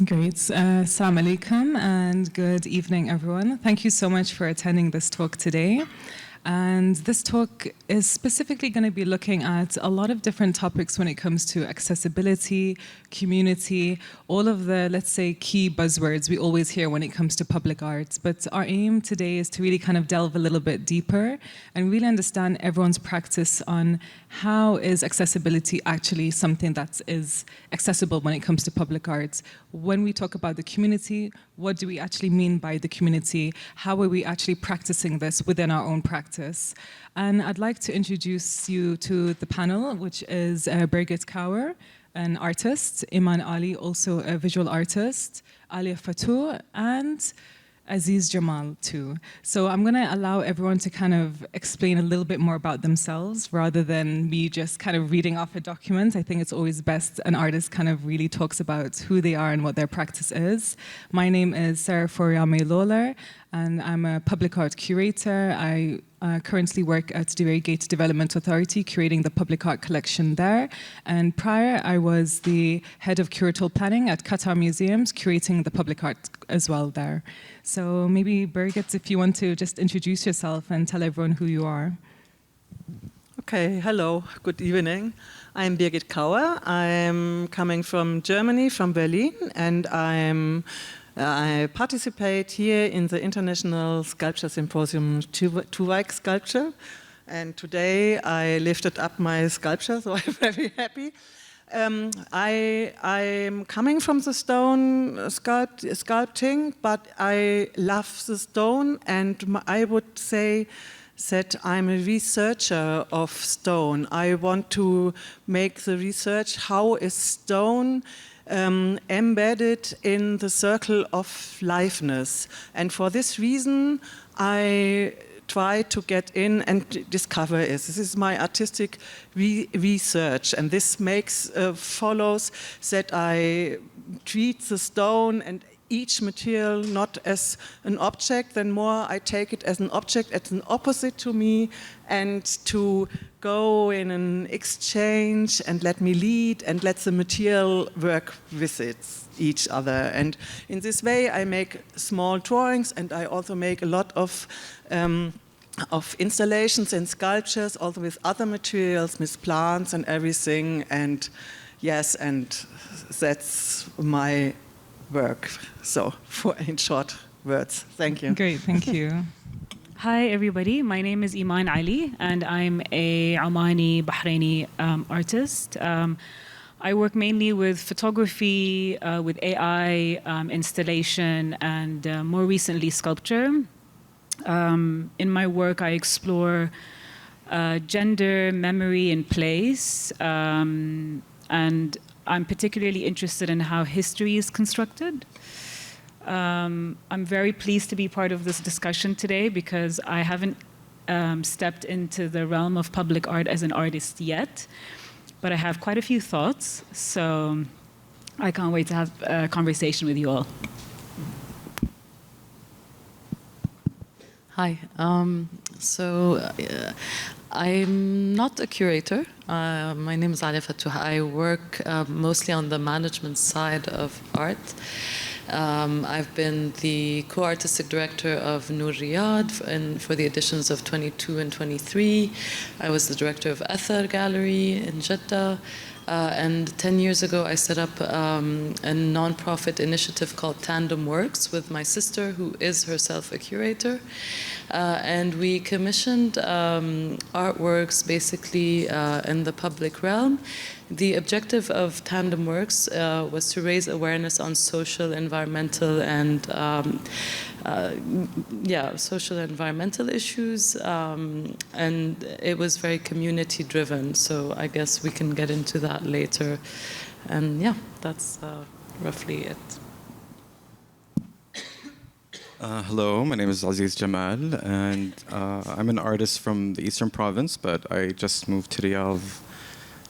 Great. Assalamu alaikum and good evening, everyone. Thank you so much for attending this talk today. And this talk is specifically going to be looking at a lot of different topics when it comes to accessibility, community, all of the, let's say, key buzzwords we always hear when it comes to public art. But our aim today is to really kind of delve a little bit deeper and really understand everyone's practice on how is accessibility actually something that is accessible when it comes to public art. When we talk about the community, what do we actually mean by the community? How are we actually practicing this within our own practice? And I'd like to introduce you to the panel, which is Birgit Kaur, an artist, Iman Ali, also a visual artist, Alia Fatou, and Aziz Jamal too. So I'm going to allow everyone to kind of explain a little bit more about themselves rather than me just kind of reading off a document. I think it's always best an artist kind of really talks about who they are and what their practice is. My name is Sarah Foriame Lawler, and I'm a public art curator. I currently work at the Gate Development Authority, curating the public art collection there. And prior, I was the head of curatorial planning at Qatar Museums, curating the public art as well there. So maybe, Birgit, if you want to just introduce yourself and tell everyone who you are. Okay, hello, good evening. I'm Birgit Kauer. I'm coming from Germany, from Berlin, and I participate here in the International Sculpture Symposium, Tuwijk Sculpture. And today I lifted up my sculpture, so I'm very happy. I'm coming from the stone sculpting, but I love the stone, and I would say that I'm a researcher of stone. I want to make the research, how is stone embedded in the circle of liveness. And for this reason, I try to get in and discover it. This is my artistic research, and this follows that I treat the stone and each material not as an object, then more I take it as an object, as an opposite to me, and to go in an exchange and let me lead and let the material work with each other. And in this way I make small drawings, and I also make a lot of installations and sculptures, also with other materials, with plants and everything. And yes, and that's my work. So, in short words, thank you. Great, thank you. Hi, everybody. My name is Iman Ali, and I'm a Omani Bahraini artist. I work mainly with photography, with AI, installation, and more recently, sculpture. In my work, I explore gender, memory, and place, and I'm particularly interested in how history is constructed. I'm very pleased to be part of this discussion today because I haven't stepped into the realm of public art as an artist yet, but I have quite a few thoughts, so I can't wait to have a conversation with you all. Hi. I'm not a curator. My name is Alia Fatou. I work mostly on the management side of art. I've been the co-artistic director of Riyadh for the editions of 22 and 23. I was the director of Akthar Gallery in Jeddah. And 10 years ago, I set up a non-profit initiative called Tandem Works with my sister, who is herself a curator. And we commissioned artworks basically in the public realm. The objective of Tandem Works was to raise awareness on social, environmental, and social and environmental issues, and it was very community driven, so I guess we can get into that later. And yeah, that's roughly it. Hello, my name is Aziz Jamal, and I'm an artist from the Eastern Province, but I just moved to Riyadh,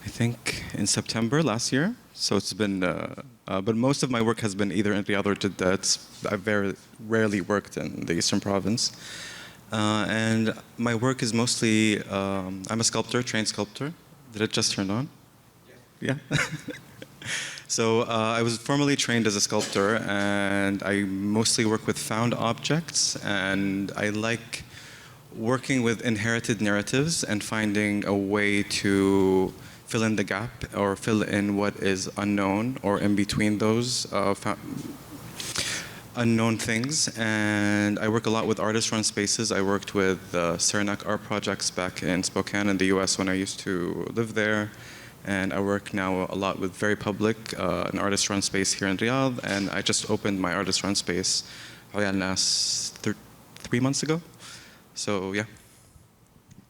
I think, in September last year. So it's been, but most of my work has been either in Riyadh or Jeddah. I've very rarely worked in the Eastern Province. And my work is mostly, I'm a sculptor, trained sculptor. Did it just turn on? Yeah. So I was formerly trained as a sculptor, and I mostly work with found objects, and I like working with inherited narratives and finding a way to fill in the gap or fill in what is unknown or in between those unknown things. And I work a lot with artist-run spaces. I worked with Saranac art projects back in Spokane in the US when I used to live there. And I work now a lot with Very Public, an artist-run space here in Riyadh. And I just opened my artist-run space, Royal Nas, 3 months ago. So yeah.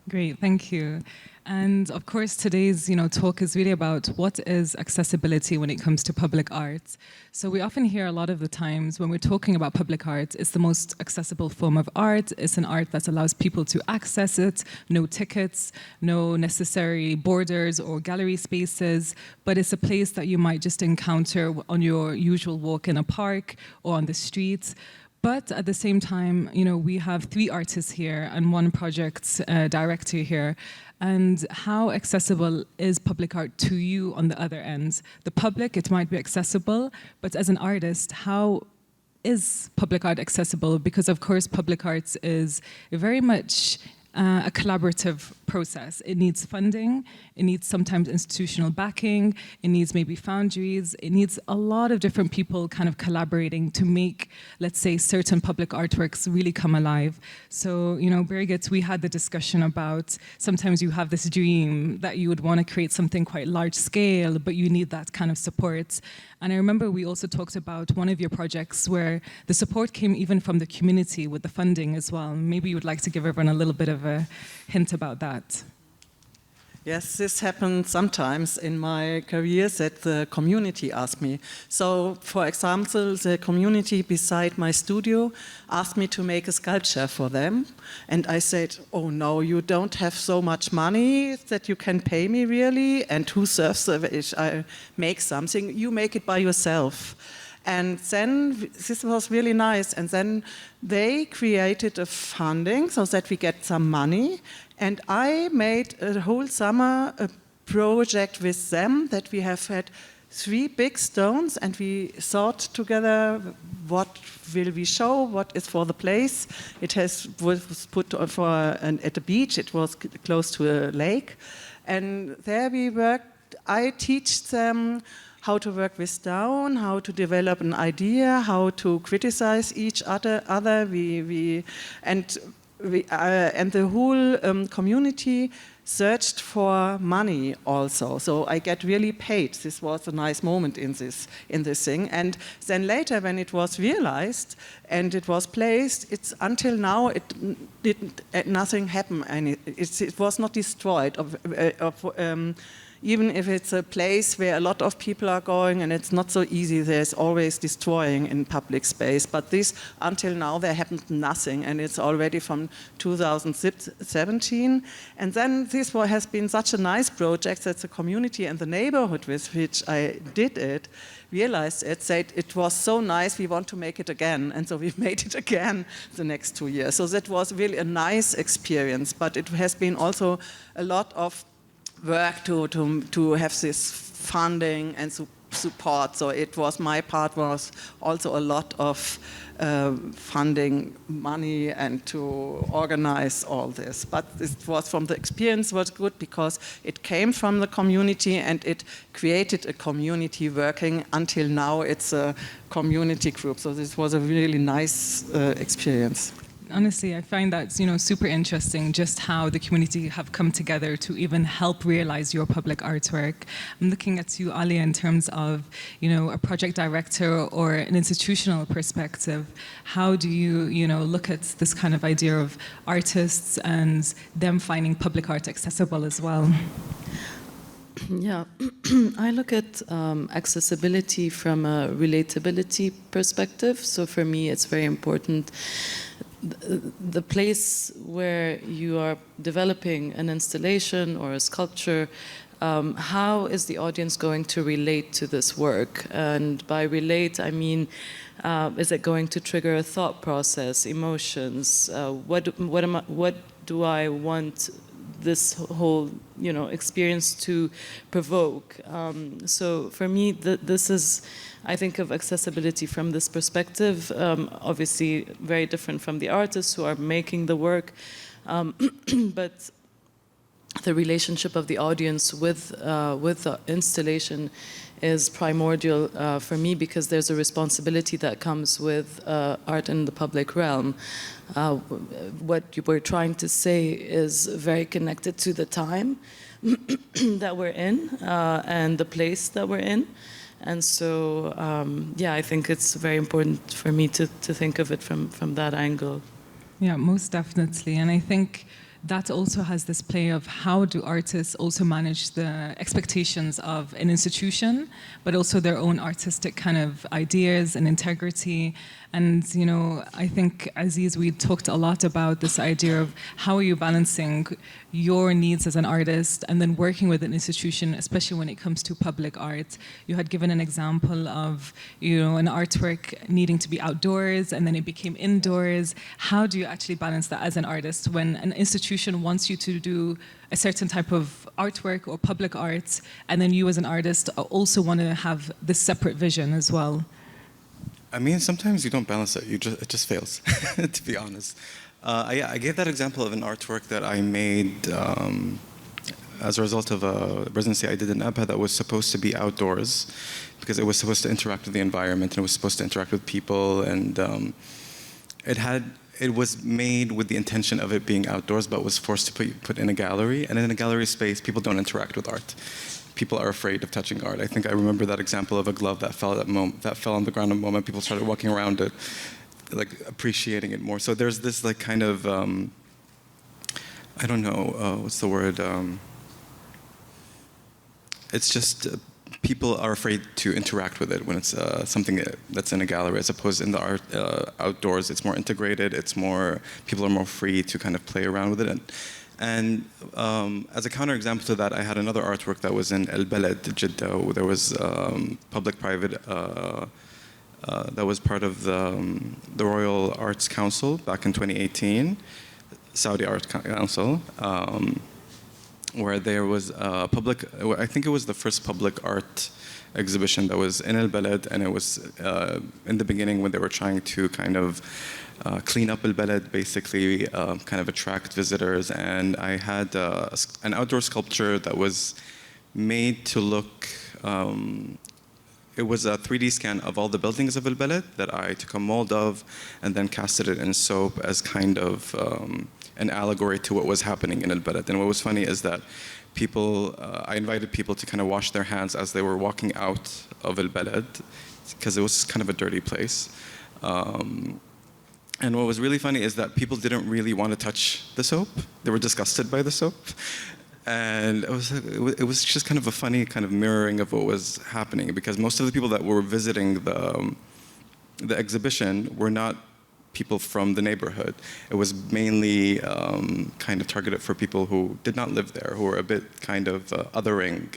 Great, thank you. And of course, today's talk is really about what is accessibility when it comes to public art. So we often hear a lot of the times when we're talking about public art, it's the most accessible form of art. It's an art that allows people to access it, no tickets, no necessary borders or gallery spaces, but it's a place that you might just encounter on your usual walk in a park or on the streets. But at the same time, we have 3 artists here and 1 project director here. And how accessible is public art to you on the other end? The public, it might be accessible, but as an artist, how is public art accessible? Because of course, public arts is very much a collaborative process. It needs funding, it needs sometimes institutional backing, it needs maybe foundries, it needs a lot of different people kind of collaborating to make, let's say, certain public artworks really come alive. So, Birgit, we had the discussion about sometimes you have this dream that you would want to create something quite large scale, but you need that kind of support. And I remember we also talked about one of your projects where the support came even from the community with the funding as well. Maybe you would like to give everyone a little bit of a hint about that. Yes, this happened sometimes in my career that the community asked me. So, for example, the community beside my studio asked me to make a sculpture for them. And I said, oh no, you don't have so much money that you can pay me really. And who serves if I make something? You make it by yourself. And then this was really nice. And then they created a funding so that we get some money. And I made a whole summer a project with them that we have had 3 big stones, and we thought together what will we show, what is for the place. It was put at the beach, it was close to a lake. And there we worked, I teach them how to work with stone, how to develop an idea, how to criticize each other. And the whole community searched for money also. So I get really paid. This was a nice moment in this thing. And then later, when it was realized and it was placed, it's until now nothing happened. It was not destroyed. Even if it's a place where a lot of people are going and it's not so easy, there's always destroying in public space. But this, until now, there happened nothing, and it's already from 2017. And then this has been such a nice project that the community and the neighborhood with which I did it realized it, said it was so nice, we want to make it again. And so we made it again the next 2 years. So that was really a nice experience, but it has been also a lot of work to have this funding and support. So my part was also a lot of funding money and to organize all this. But it was from the experience was good because it came from the community and it created a community working. Until now it's a community group. So this was a really nice experience. Honestly, I find that super interesting, just how the community have come together to even help realize your public artwork. I'm looking at you, Ali, in terms of a project director or an institutional perspective. How do you look at this kind of idea of artists and them finding public art accessible as well? Yeah, I look at accessibility from a relatability perspective. So for me, it's very important the place where you are developing an installation or a sculpture, how is the audience going to relate to this work? And by relate, I mean, is it going to trigger a thought process, emotions? What do I want this whole, experience to provoke. So for me, this is, I think of accessibility from this perspective, obviously very different from the artists who are making the work, but the relationship of the audience with the installation is primordial for me, because there's a responsibility that comes with art in the public realm. What you were trying to say is very connected to the time that we're in and the place that we're in. And so, I think it's very important for me to think of it from that angle. Yeah, most definitely. And I think that also has this play of how do artists also manage the expectations of an institution, but also their own artistic kind of ideas and integrity. And, I think, Aziz, we talked a lot about this idea of how are you balancing your needs as an artist and then working with an institution, especially when it comes to public art. You had given an example of, an artwork needing to be outdoors and then it became indoors. How do you actually balance that as an artist when an institution wants you to do a certain type of artwork or public art, and then you as an artist also want to have this separate vision as well? I mean, sometimes you don't balance it. It just fails, to be honest. I gave that example of an artwork that I made as a result of a residency I did in Abha that was supposed to be outdoors, because it was supposed to interact with the environment and it was supposed to interact with people, and it was made with the intention of it being outdoors, but was forced to put in a gallery. And in a gallery space, people don't interact with art. People are afraid of touching art. I think I remember that example of a glove that fell on the ground. At the moment people started walking around it, like appreciating it more. So there's this like kind of I don't know what's the word. It's just people are afraid to interact with it when it's something that's in a gallery, as opposed in the art outdoors. It's more integrated. It's more, people are more free to kind of play around with it. And as a counterexample to that, I had another artwork that was in El Balad, Jeddah. There was public-private that was part of the Royal Arts Council back in 2018, Saudi Art Council, where there was a public, I think it was the first public art exhibition that was in El Balad, and it was in the beginning when they were trying to kind of clean up El Balad, basically kind of attract visitors. And I had an outdoor sculpture that was made to look, it was a 3D scan of all the buildings of El Balad that I took a mold of and then casted it in soap as kind of an allegory to what was happening in El Balad. And what was funny is that people, I invited people to kind of wash their hands as they were walking out of El Balad, because it was kind of a dirty place. And what was really funny is that people didn't really want to touch the soap. They were disgusted by the soap. And it was just kind of a funny kind of mirroring of what was happening, because most of the people that were visiting the exhibition were not people from the neighborhood. It was mainly kind of targeted for people who did not live there, who were a bit kind of othering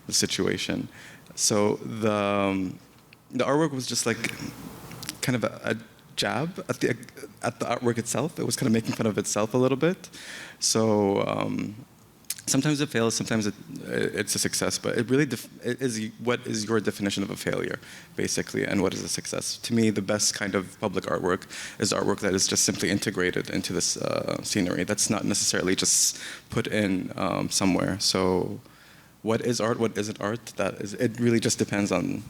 the situation. So the artwork was just like kind of a jab at the artwork itself. It was kind of making fun of itself a little bit. So sometimes it fails, sometimes it's a success, but it really is what is your definition of a failure, basically, and what is a success? To me, the best kind of public artwork is artwork that is just simply integrated into this scenery. That's not necessarily just put in somewhere. So what is art, what isn't art? It really just depends on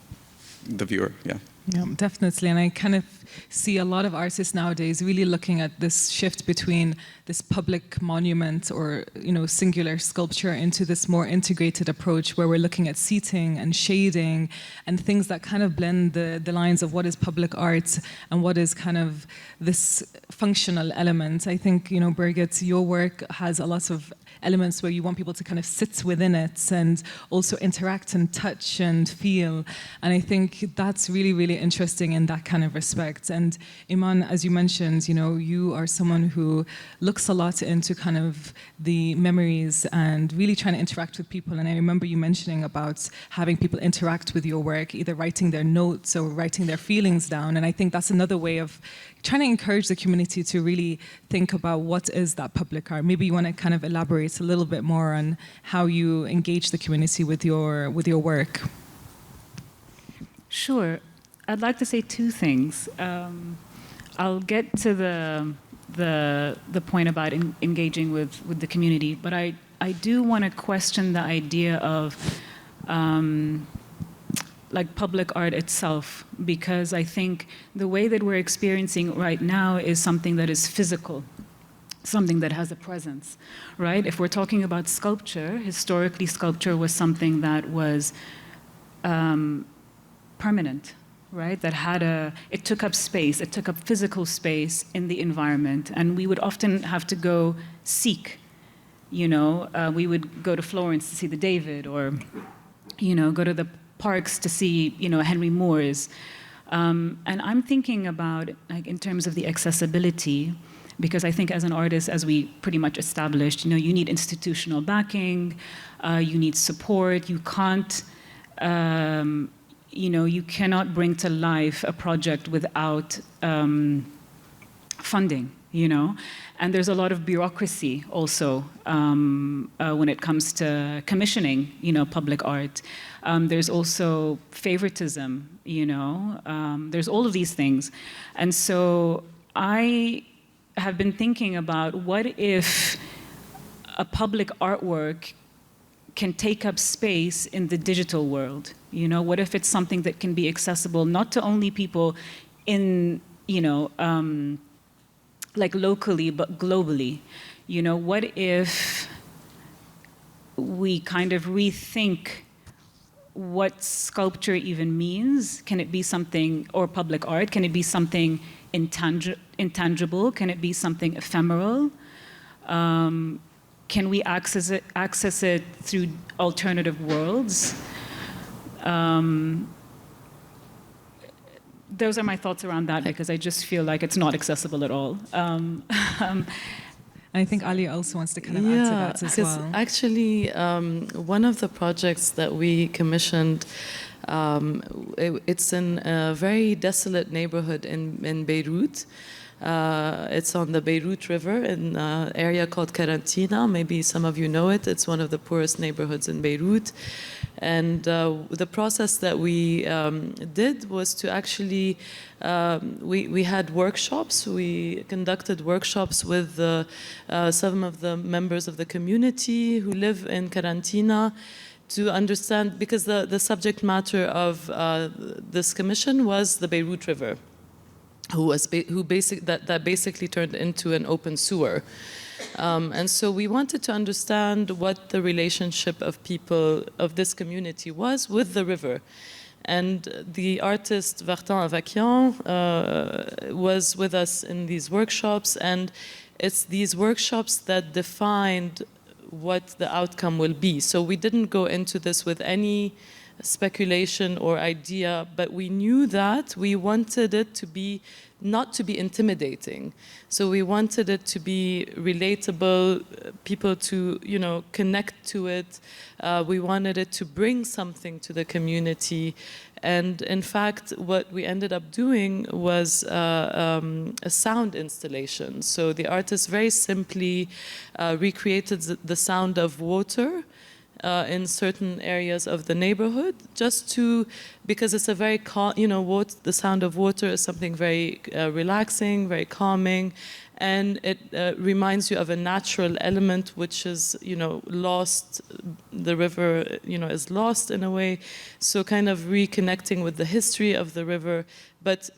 the viewer, yeah. Yeah, definitely. And I kind of see a lot of artists nowadays really looking at this shift between this public monument or, singular sculpture into this more integrated approach where we're looking at seating and shading and things that kind of blend the lines of what is public art and what is kind of this functional element. I think, Birgit, your work has a lot of elements where you want people to kind of sit within it and also interact and touch and feel. And I think that's really, really interesting in that kind of respect. And Iman, as you mentioned, you are someone who looks a lot into kind of the memories and really trying to interact with people. And I remember you mentioning about having people interact with your work, either writing their notes or writing their feelings down. And I think that's another way of trying to encourage the community to really think about what is that public art. Maybe you want to kind of elaborate a little bit more on how you engage the community with your work. Sure. I'd like to say two things. I'll get to the point about engaging with the community, but I do want to question the idea of like public art itself, because I think the way that we're experiencing right now is something that is physical, something that has a presence, right? If we're talking about sculpture, historically sculpture was something that was permanent, right? That it took up space, it took up physical space in the environment, and we would often have to go seek, we would go to Florence to see the David, or, go to the parks to see, Henry Moore's. And I'm thinking about, like, in terms of the accessibility, because I think as an artist, as we pretty much established, you need institutional backing, you need support, you can't, you cannot bring to life a project without funding, And there's a lot of bureaucracy also when it comes to commissioning, public art. There's also favoritism, there's all of these things. And so I have been thinking about, what if a public artwork can take up space in the digital world? What if it's something that can be accessible not to only people in, like locally, but globally? What if we kind of rethink what sculpture even means? Can it be something, or public art, can it be something intangible? Can it be something ephemeral? Can we access it through alternative worlds? Those are my thoughts around that, because I just feel like it's not accessible at all. I think Ali also wants to kind of add to that as well. Actually, one of the projects that we commissioned, it's in a very desolate neighborhood in Beirut. It's on the Beirut River in an area called Karantina. Maybe some of you know it. It's one of the poorest neighborhoods in Beirut. And the process that we did was to actually, we had workshops. We conducted workshops with some of the members of the community who live in Karantina, to understand, because the subject matter of this commission was the Beirut River, that basically turned into an open sewer. And so we wanted to understand what the relationship of people of this community was with the river. And the artist Vartan Avakian was with us in these workshops, and it's these workshops that defined what the outcome will be. So we didn't go into this with any speculation or idea, but we knew that we wanted it to be not to be intimidating. So we wanted it to be relatable, people to, connect to it. We wanted it to bring something to the community. And in fact, what we ended up doing was a sound installation. So the artist very simply recreated the sound of water in certain areas of the neighborhood, just because it's a very the sound of water is something very relaxing, very calming, and it reminds you of a natural element which is, lost. The river, is lost in a way. So kind of reconnecting with the history of the river, but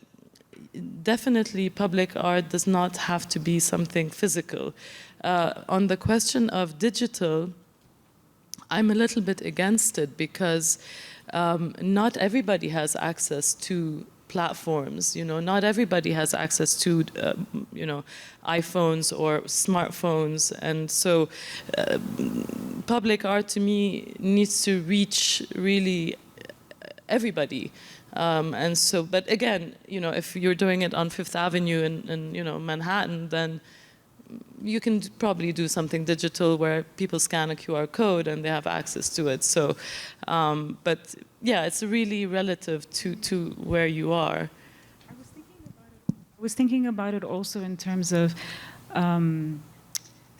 definitely public art does not have to be something physical. On the question of digital, I'm a little bit against it, because not everybody has access to platforms. Not everybody has access to, iPhones or smartphones. And so public art to me needs to reach really everybody. And so, but again, you know, if you're doing it on Fifth Avenue in you know, Manhattan, then you can probably do something digital where people scan a QR code and they have access to it. So, but yeah, it's really relative to where you are. I was thinking about it also in terms of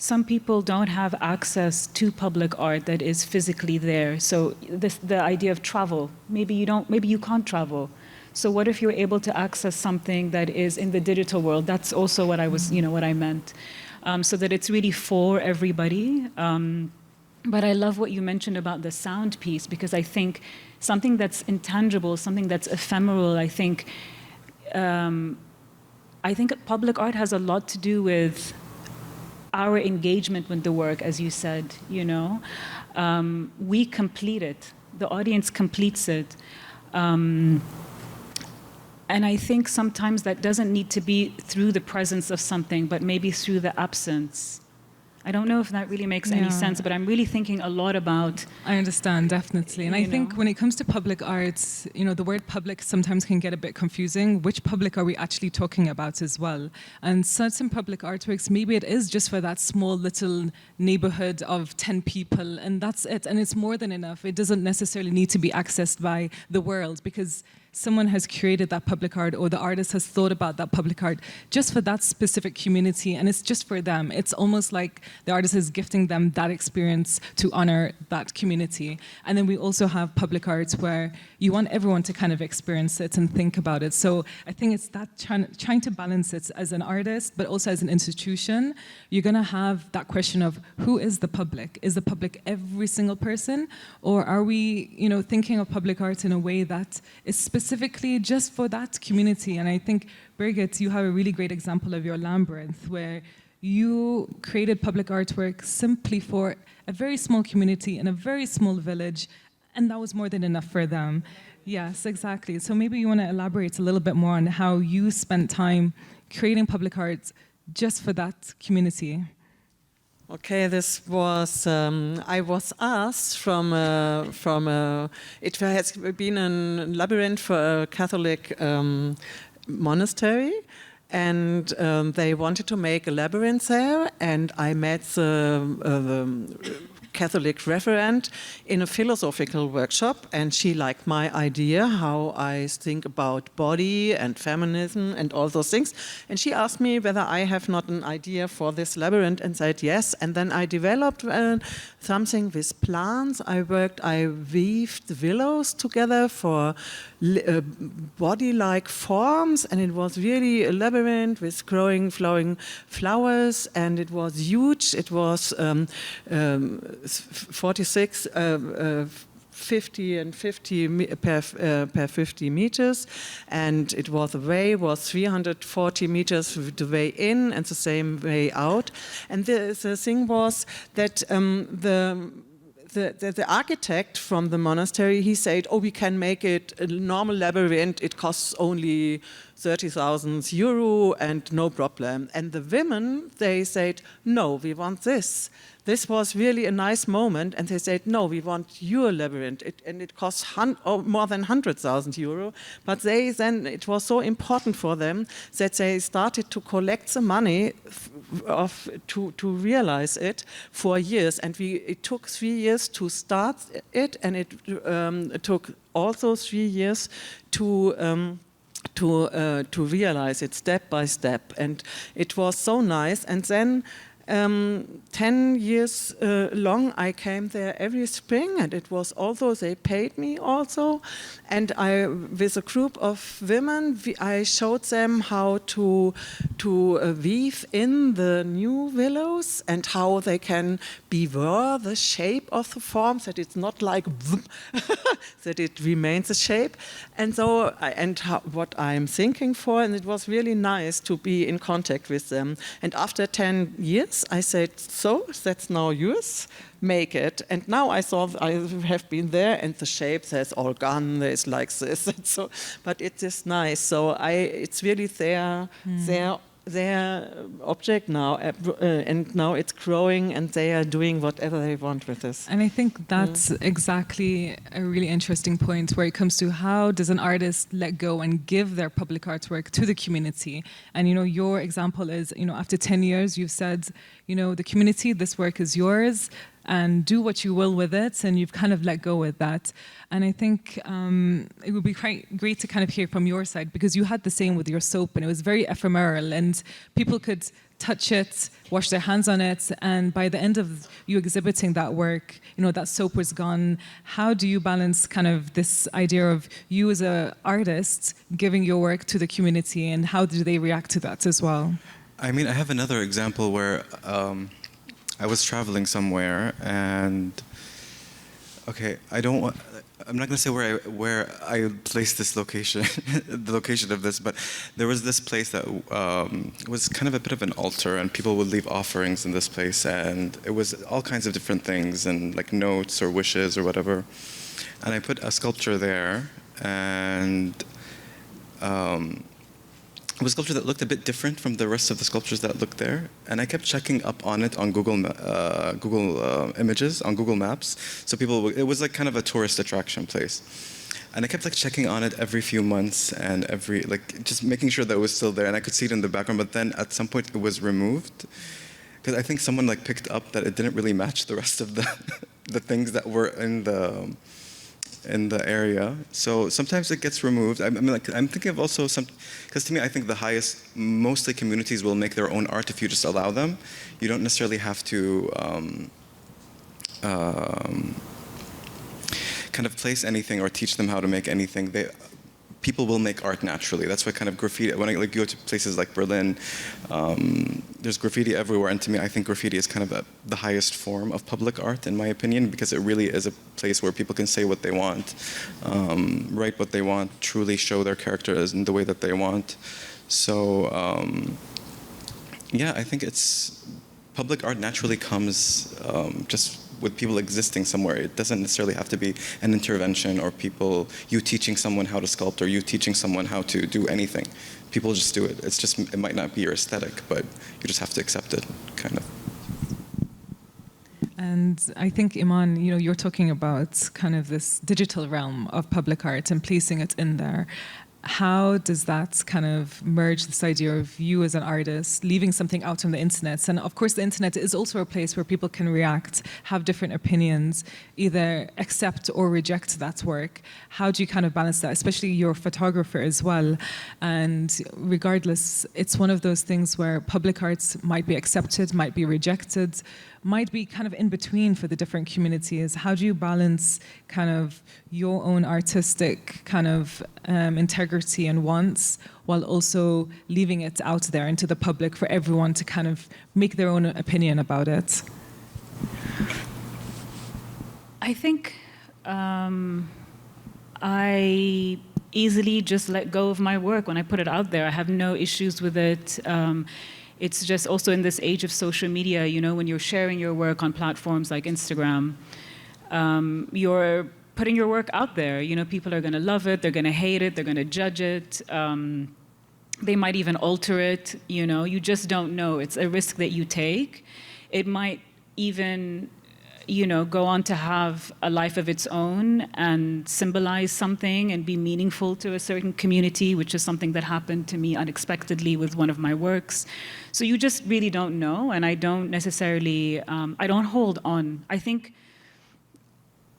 some people don't have access to public art that is physically there. So the idea of travel, maybe you can't travel. So what if you're able to access something that is in the digital world? That's also what I was, you know, what I meant. So that it's really for everybody. But I love what you mentioned about the sound piece, because I think something that's intangible, something that's ephemeral, I think public art has a lot to do with our engagement with the work, as you said, you know. We complete it. The audience completes it. And I think sometimes that doesn't need to be through the presence of something, but maybe through the absence. I don't know if that really makes any sense, but I'm really thinking a lot about... I understand, definitely. And I think when it comes to public arts, you know, the word public sometimes can get a bit confusing. Which public are we actually talking about as well? And certain public artworks, maybe it is just for that small little neighborhood of 10 people, and that's it. And it's more than enough. It doesn't necessarily need to be accessed by the world, because someone has created that public art, or the artist has thought about that public art just for that specific community, and it's just for them. It's almost like the artist is gifting them that experience to honor that community. And then we also have public arts where you want everyone to kind of experience it and think about it. So I think it's that trying to balance it as an artist, but also as an institution. You're going to have that question of who is the public? Is the public every single person? Or are we, you know, thinking of public art in a way that is specifically just for that community? And I think, Birgit, you have a really great example of your labyrinth, where you created public artwork simply for a very small community in a very small village, and that was more than enough for them. Yes, exactly. So maybe you want to elaborate a little bit more on how you spent time creating public art just for that community. Okay, this was, I was asked it has been a labyrinth for a Catholic monastery, and they wanted to make a labyrinth there, and I met the Catholic referent in a philosophical workshop, and she liked my idea, how I think about body and feminism and all those things. And she asked me whether I have not an idea for this labyrinth, and said yes. And then I developed something with plants. I weaved willows together for body-like forms, and it was really a labyrinth with growing, flowering flowers, and it was huge. It was 46, 50 and 50 per 50 meters, and the way was 340 meters the way in and the same way out. And the thing was that the architect from the monastery, he said, oh, we can make it a normal labyrinth, it costs only 30,000 euro and no problem. And the women, they said, no, we want this. This was really a nice moment, and they said, no, we want your labyrinth, and it costs more than 100,000 euro. But it was so important for them that they started to collect the money to realize it for years. And it took 3 years to start it, and it took also 3 years to realize it step by step. And it was so nice. And then 10 years long, I came there every spring, and it was also, they paid me also. And with a group of women, I showed them how to weave in the new willows, and how they can beware the shape of the forms, that it's not like that it remains a shape. And so, what I'm thinking for, and it was really nice to be in contact with them. And after 10 years, I said, so that's now yours, make it. And now I have been there, and the shape has all gone, it's like this. And so, but it is nice. So it's really there their object now, and now it's growing, and they are doing whatever they want with this. And I think that's exactly a really interesting point where it comes to how does an artist let go and give their public artwork to the community. And, you know, your example is, you know, after 10 years, you've said, you know, the community, this work is yours, and do what you will with it, and you've kind of let go with that. And I think it would be quite great to kind of hear from your side, because you had the same with your soap, and it was very ephemeral, and people could touch it, wash their hands on it, and by the end of you exhibiting that work, you know, that soap was gone. How do you balance kind of this idea of you as an artist giving your work to the community, and how do they react to that as well? I mean, I have another example where I was traveling somewhere, and I'm not going to say where I placed this location, the location of this, but there was this place that was kind of a bit of an altar, and people would leave offerings in this place, and it was all kinds of different things, and like notes or wishes or whatever. And I put a sculpture there, and it was a sculpture that looked a bit different from the rest of the sculptures that looked there, and I kept checking up on it on Google Images, on Google Maps. So it was like kind of a tourist attraction place, and I kept like checking on it every few months, and just making sure that it was still there, and I could see it in the background. But then at some point it was removed because I think someone like picked up that it didn't really match the rest of the things that were in the area. So sometimes it gets removed. I mean, like, I'm thinking of also because to me, I think mostly communities will make their own art if you just allow them. You don't necessarily have to kind of place anything or teach them how to make anything. People will make art naturally. That's why kind of graffiti, when I go to places like Berlin, there's graffiti everywhere, and to me I think graffiti is kind of the highest form of public art in my opinion, because it really is a place where people can say what they want, write what they want, truly show their characters in the way that they want. So yeah, I think public art naturally comes just with people existing somewhere. It doesn't necessarily have to be an intervention or you teaching someone how to sculpt or you teaching someone how to do anything. People just do it. It might not be your aesthetic, but you just have to accept it, kind of. And I think, Iman, you know, you're talking about kind of this digital realm of public art and placing it in there. How does that kind of merge this idea of you as an artist leaving something out on the internet? And of course, the internet is also a place where people can react, have different opinions, either accept or reject that work. How do you kind of balance that, especially you're a photographer as well? And regardless, it's one of those things where public arts might be accepted, might be rejected, might be kind of in between for the different communities. How do you balance kind of your own artistic kind of integrity and wants while also leaving it out there into the public for everyone to kind of make their own opinion about it? I think I easily just let go of my work when I put it out there. I have no issues with it. It's just also in this age of social media, you know, when you're sharing your work on platforms like Instagram, you're putting your work out there. You know, people are going to love it, they're going to hate it, they're going to judge it. They might even alter it, you know. You just don't know. It's a risk that you take. It might even, you know, go on to have a life of its own and symbolize something and be meaningful to a certain community, which is something that happened to me unexpectedly with one of my works. So you just really don't know, and I don't necessarily, I don't hold on. I think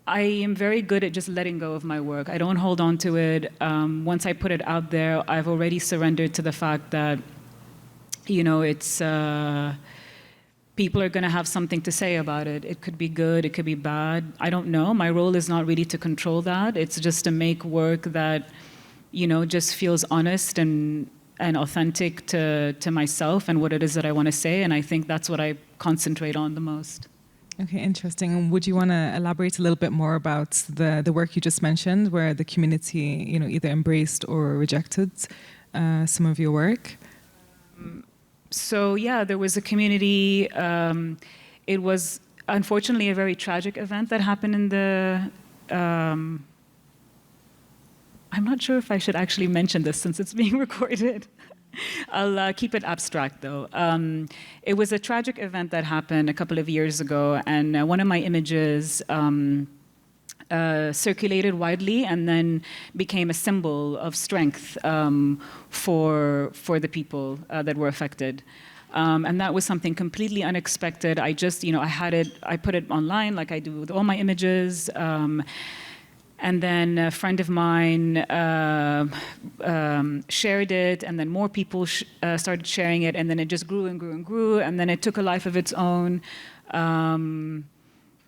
I am very good at just letting go of my work. I don't hold on to it. Once I put it out there, I've already surrendered to the fact that, you know, it's, people are going to have something to say about it. It could be good, it could be bad. I don't know. My role is not really to control that. It's just to make work that, you know, just feels honest and authentic to myself and what it is that I want to say. And I think that's what I concentrate on the most. Okay, interesting. And would you want to elaborate a little bit more about the work you just mentioned, where the community, you know, either embraced or rejected some of your work? So yeah, there was a community. It was unfortunately a very tragic event that happened in the. I'm not sure if I should actually mention this since it's being recorded. I'll keep it abstract, though. It was a tragic event that happened a couple of years ago, and one of my images circulated widely and then became a symbol of strength for the people that were affected. And that was something completely unexpected. I just, I put it online like I do with all my images. And then a friend of mine shared it, and then more people started sharing it, and then it just grew and grew and grew, and then it took a life of its own.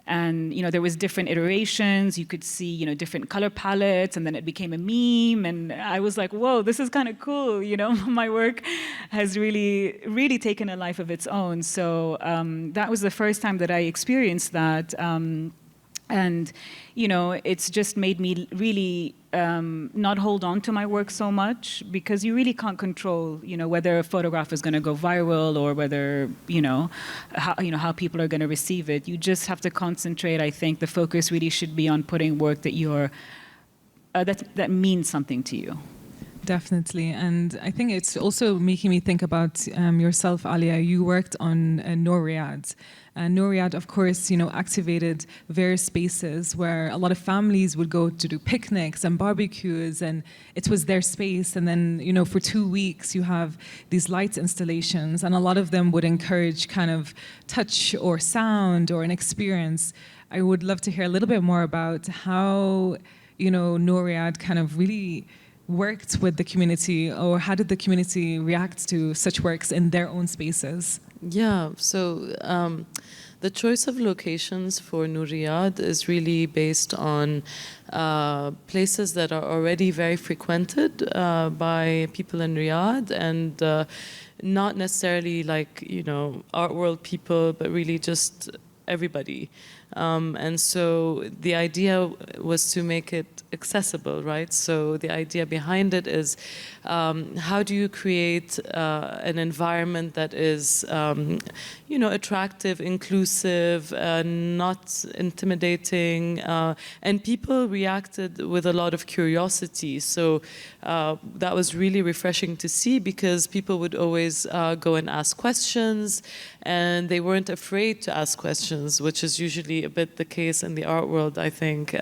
And there was different iterations. You could see different color palettes, and then it became a meme. And I was like, "Whoa, this is kind of cool." My work has really, really taken a life of its own. So that was the first time that I experienced that. And it's just made me really not hold on to my work so much, because you really can't control, whether a photograph is going to go viral or whether, how people are going to receive it. You just have to concentrate. I think the focus really should be on putting work that that means something to you. Definitely. And I think it's also making me think about yourself, Alia. You worked on Riyadh. Riyadh, of course, activated various spaces where a lot of families would go to do picnics and barbecues, and it was their space. And then, for 2 weeks, you have these lights installations, and a lot of them would encourage kind of touch or sound or an experience. I would love to hear a little bit more about how, Riyadh kind of really worked with the community, or how did the community react to such works in their own spaces? Yeah, so the choice of locations for Riyadh is really based on places that are already very frequented by people in Riyadh, and not necessarily like, art world people, but really just everybody. And so the idea was to make it accessible, right? So the idea behind it is how do you create an environment that is, attractive, inclusive, not intimidating, and people reacted with a lot of curiosity. So that was really refreshing to see, because people would always go and ask questions, and they weren't afraid to ask questions, which is usually a bit the case in the art world, I think.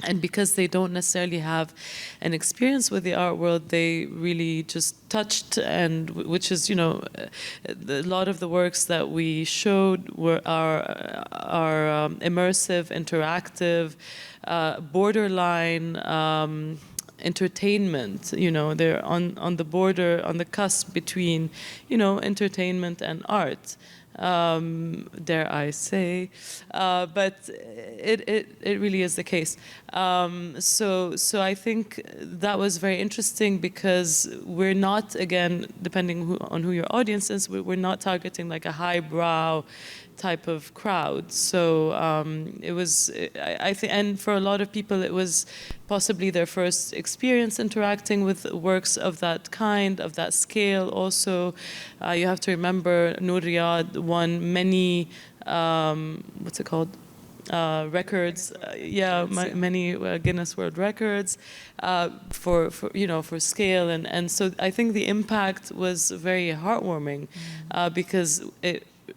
And because they don't necessarily have an experience with the art world, they really just touched, and which is, a lot of the works that we showed are immersive, interactive, borderline entertainment. They're on the border, on the cusp between, entertainment and art. Dare I say, but it really is the case. So I think that was very interesting, because we're not, again, depending on who your audience is, we're not targeting like a highbrow type of crowd. So it was, I think, and for a lot of people, it was possibly their first experience interacting with works of that kind, of that scale. Also, you have to remember, Riyadh won many, what's it called? Records, many Guinness World Records for scale, and so I think the impact was very heartwarming, because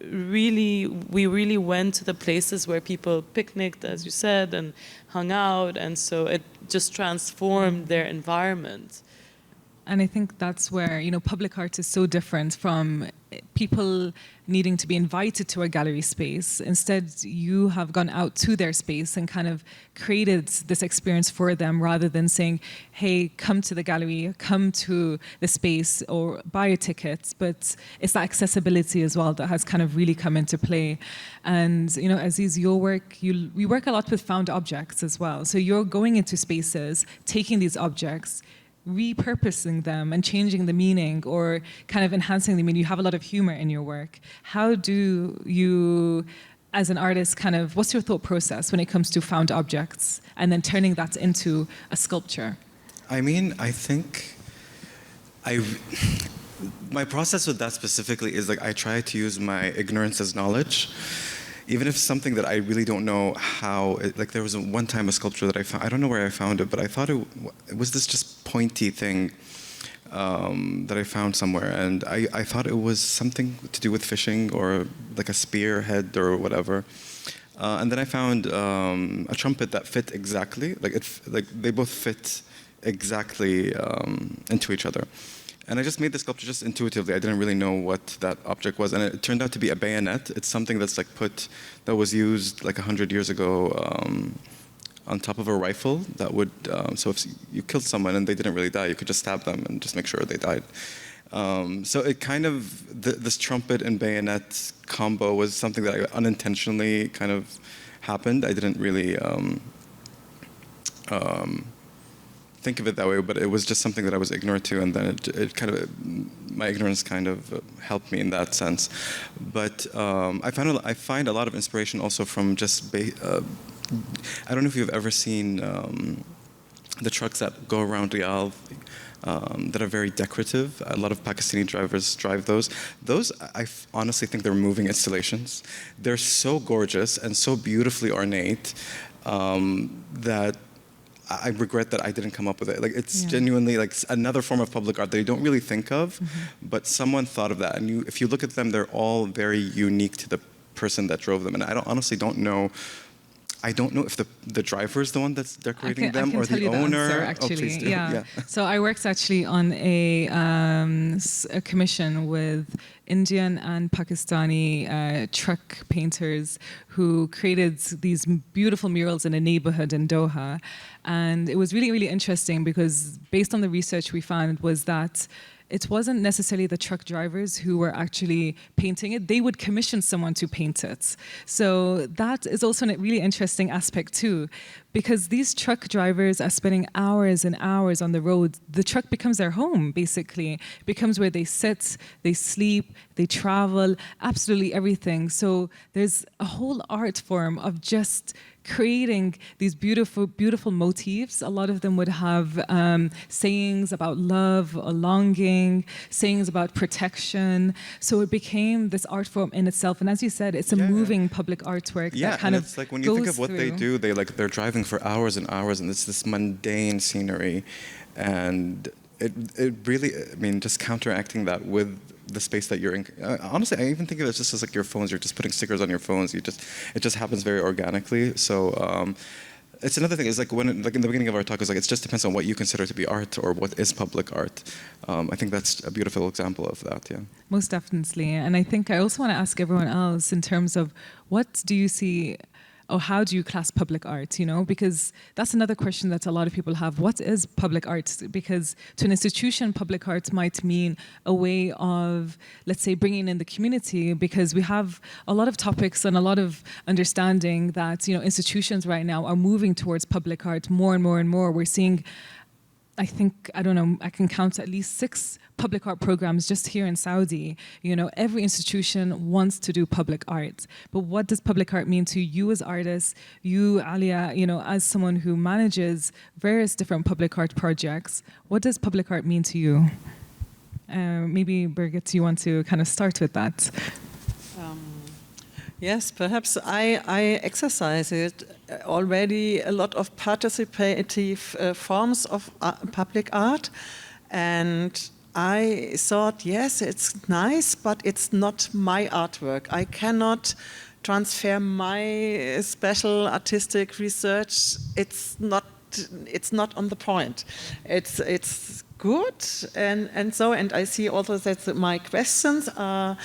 we really went to the places where people picnicked, as you said, and hung out, and so it just transformed their environment. And I think that's where, public art is so different from people needing to be invited to a gallery space. Instead, you have gone out to their space and kind of created this experience for them, rather than saying, hey, come to the gallery, come to the space, or buy a ticket. But it's that accessibility as well that has kind of really come into play. And, Aziz, your work, we work a lot with found objects as well. So you're going into spaces, taking these objects, repurposing them and changing the meaning, or kind of enhancing the meaning. You have a lot of humor in your work. How do you, as an artist, what's your thought process when it comes to found objects and then turning that into a sculpture? I mean, I think my process with that specifically is like I try to use my ignorance as knowledge. Even if it's something that I really don't know how, like there was one time a sculpture that I found, I don't know where I found it, but I thought it was this just pointy thing. that I found somewhere, and I thought it was something to do with fishing or like a spearhead or whatever. And then I found a trumpet that fit exactly, like they both fit exactly into each other. And I just made the sculpture just intuitively. I didn't really know what that object was, and it turned out to be a bayonet. It's something that's like that was used like 100 years ago on top of a rifle. That would so if you killed someone and they didn't really die, you could just stab them and just make sure they died. So it kind of this trumpet and bayonet combo was something that I unintentionally kind of happened. I didn't really think of it that way, but it was just something that I was ignorant to, and then it kind of, my ignorance kind of helped me in that sense. But I find a lot of inspiration also from just, I don't know if you've ever seen the trucks that go around Riyadh that are very decorative. A lot of Pakistani drivers drive those. Those, I honestly think they're moving installations. They're so gorgeous and so beautifully ornate that I regret that I didn't come up with it. Like it's genuinely like another form of public art that you don't really think of, but someone thought of that. And if you look at them, they're all very unique to the person that drove them. And I honestly don't know. I don't know if the driver is the one that's decorating them or the owner. Answer, actually. Oh, yeah. So I worked actually on a commission with Indian and Pakistani truck painters who created these beautiful murals in a neighborhood in Doha. And it was really, really interesting because based on the research we found was that it wasn't necessarily the truck drivers who were actually painting it. They would commission someone to paint it. So that is also a really interesting aspect too, because these truck drivers are spending hours and hours on the road. The truck becomes their home, basically. It becomes where they sit, they sleep, they travel, absolutely everything. So there's a whole art form of just creating these beautiful, beautiful motifs. A lot of them would have sayings about love, or longing, sayings about protection. So it became this art form in itself. And as you said, it's a moving public artwork that kind of it's like when you think of what they do, they're driving for hours and hours, and it's this mundane scenery, and it really, I mean, just counteracting that with the space that you're in. Honestly, I even think of it just as like your phones. You're just putting stickers on your phones. It just happens very organically. So it's another thing. It's like when, like in the beginning of our talk, it's like it just depends on what you consider to be art or what is public art. I think that's a beautiful example of that. Yeah. Most definitely. And I think I also want to ask everyone else in terms of what do you see, or how do you class public art, you know? Because that's another question that a lot of people have. What is public art? Because to an institution, public art might mean a way of, let's say, bringing in the community, because we have a lot of topics and a lot of understanding that, you know, institutions right now are moving towards public art more and more and more. We're seeing, I think, I don't know, I can count at least 6 public art programs just here in Saudi. You know, every institution wants to do public art. But what does public art mean to you as artists, you, Alia, you know, as someone who manages various different public art projects? What does public art mean to you? Maybe, Birgit, you want to kind of start with that? Yes, perhaps I exercise it already, a lot of participative forms of public art, and I thought, yes, it's nice, but it's not my artwork. I cannot transfer my special artistic research. It's not on the point. It's good, and I see also that my questions are.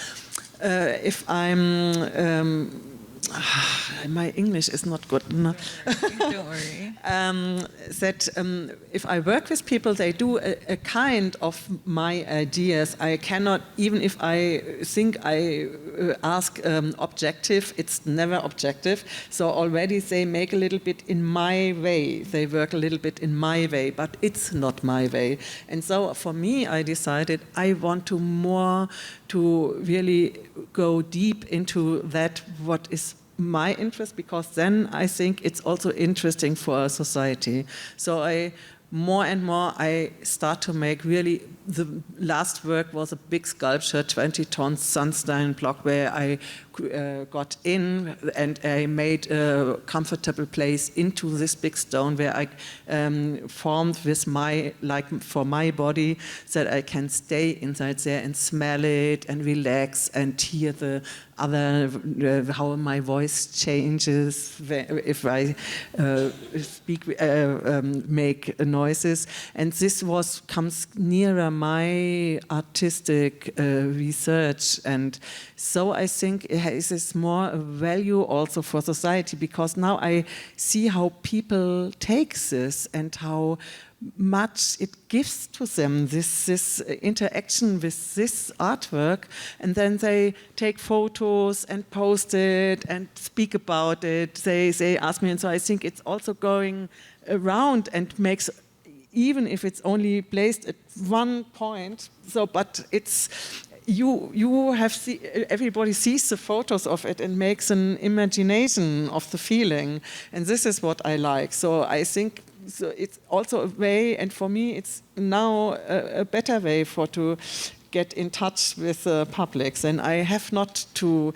If I'm, my English is not good. No. Don't worry. That if I work with people, they do a kind of my ideas. I cannot, even if I think I ask objective, it's never objective. So already they make a little bit in my way. They work a little bit in my way, but it's not my way. And so for me, I decided I want to really go deep into that, what is my interest, because then I think it's also interesting for our society. So I more and more I start to make really, the last work was a big sculpture, 20 tons sandstone block, where I got in and I made a comfortable place into this big stone where I formed with for my body, so that I can stay inside there and smell it and relax and hear the other, how my voice changes if I speak, make noises. And this comes nearer my artistic research. And so I think it has more value also for society, because now I see how people take this and how much it gives to them, this interaction with this artwork, and then they take photos and post it and speak about it. They ask me, and so I think it's also going around and makes, even if it's only placed at one point. So, but it's you have everybody sees the photos of it and makes an imagination of the feeling, and this is what I like. So I think. So it's also a way, and for me, it's now a better way to get in touch with the publics, and I have not to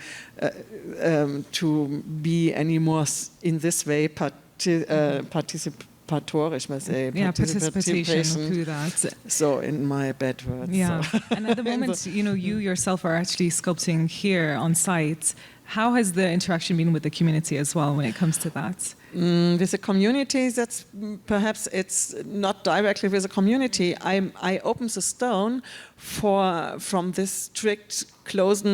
be anymore in this way participatorisch, must say. Yeah, participation through that. So in my bad words. Yeah, so. And at the moment, you yourself are actually sculpting here on site. How has the interaction been with the community as well when it comes to that? With the community, that's perhaps it's not directly with the community. I open the stone from this strict closed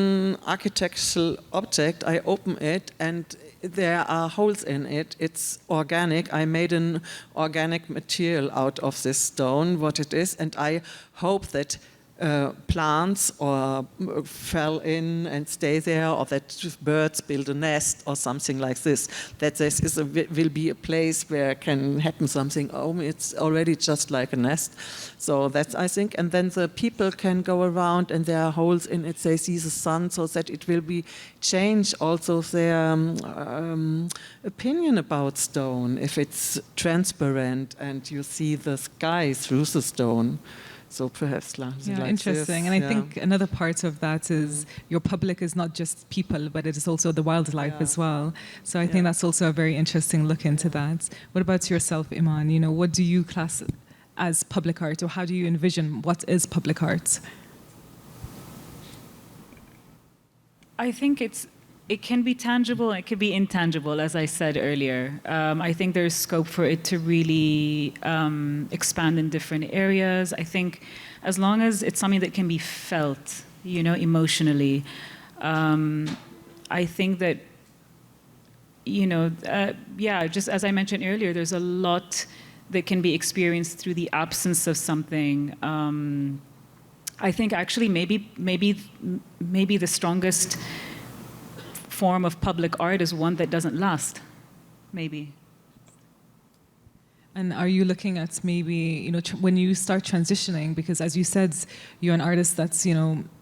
architectural object. I open it and there are holes in it. It's organic. I made an organic material out of this stone, what it is, and I hope that plants or fell in and stay there, or that birds build a nest or something like this. That this will be a place where can happen something. Oh, it's already just like a nest. So that's, I think, and then the people can go around and there are holes in it. They see the sun, so that it will be change also their opinion about stone if it's transparent and you see the sky through the stone. So perhaps like interesting. This, and I think another part of that is your public is not just people, but it is also the wildlife as well. So I think that's also a very interesting look into that. What about yourself, Iman? What do you class as public art, or how do you envision what is public art? I think it can be tangible, it can be intangible, as I said earlier. I think there's scope for it to really expand in different areas. I think as long as it's something that can be felt, emotionally, I think that, just as I mentioned earlier, there's a lot that can be experienced through the absence of something. I think actually maybe the strongest form of public art is one that doesn't last, maybe. And are you looking at maybe, when you start transitioning, because as you said, you're an artist that's,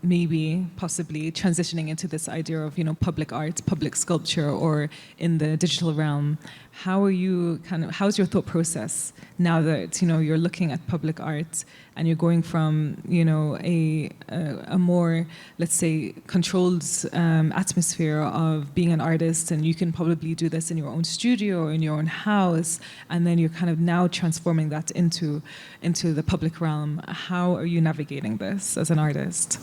maybe possibly transitioning into this idea of, public art, public sculpture, or in the digital realm. How's your thought process now that, you're looking at public art and you're going from, a more, let's say, controlled atmosphere of being an artist, and you can probably do this in your own studio or in your own house, and then you're kind of now transforming that into the public realm. How are you navigating this as an artist?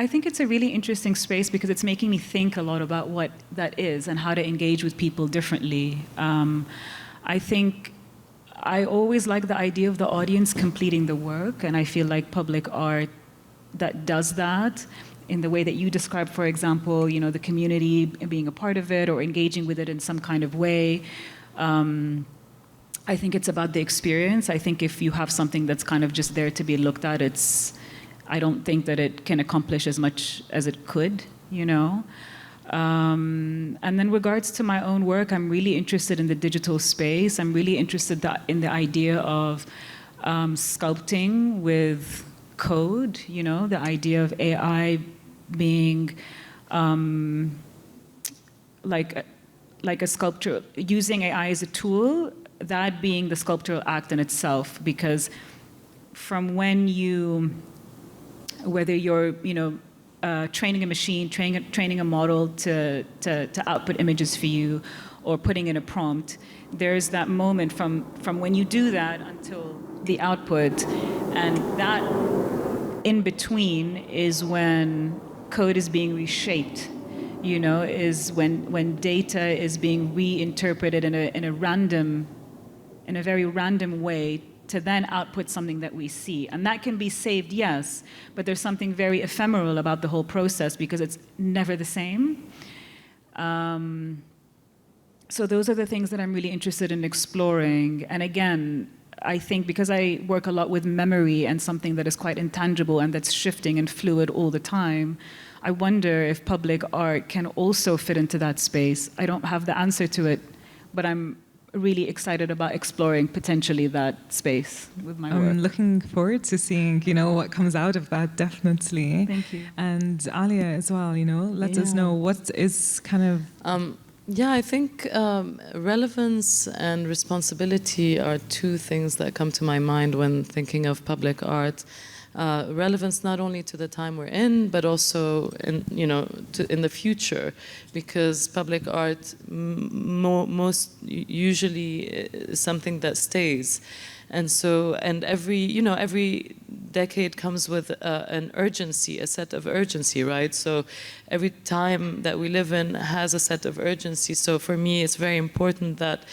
I think it's a really interesting space because it's making me think a lot about what that is and how to engage with people differently. I think I always like the idea of the audience completing the work, and I feel like public art that does that in the way that you described, for example, the community being a part of it or engaging with it in some kind of way. I think it's about the experience. I think if you have something that's kind of just there to be looked at, I don't think that it can accomplish as much as it could, And then regards to my own work, I'm really interested in the digital space. I'm really interested in the idea of sculpting with code, the idea of AI being like like a sculpture, using AI as a tool, that being the sculptural act in itself, because from when you, whether you're, training a machine, training a model to output images for you, or putting in a prompt, there's that moment from when you do that until the output, and that in between is when code is being reshaped, is when data is being reinterpreted in a very random way to then output something that we see. And that can be saved, yes, but there's something very ephemeral about the whole process because it's never the same. So those are the things that I'm really interested in exploring. And again, I think because I work a lot with memory and something that is quite intangible and that's shifting and fluid all the time, I wonder if public art can also fit into that space. I don't have the answer to it, but I'm really excited about exploring potentially that space with my work. I'm looking forward to seeing, what comes out of that, definitely. Thank you. And Alia as well, let us know what is kind of... I think relevance and responsibility are two things that come to my mind when thinking of public art. Relevance not only to the time we're in, but also in the future, because public art most usually is something that stays, and every decade comes with an urgency, a set of urgency, right? So every time that we live in has a set of urgency. So for me, it's very important that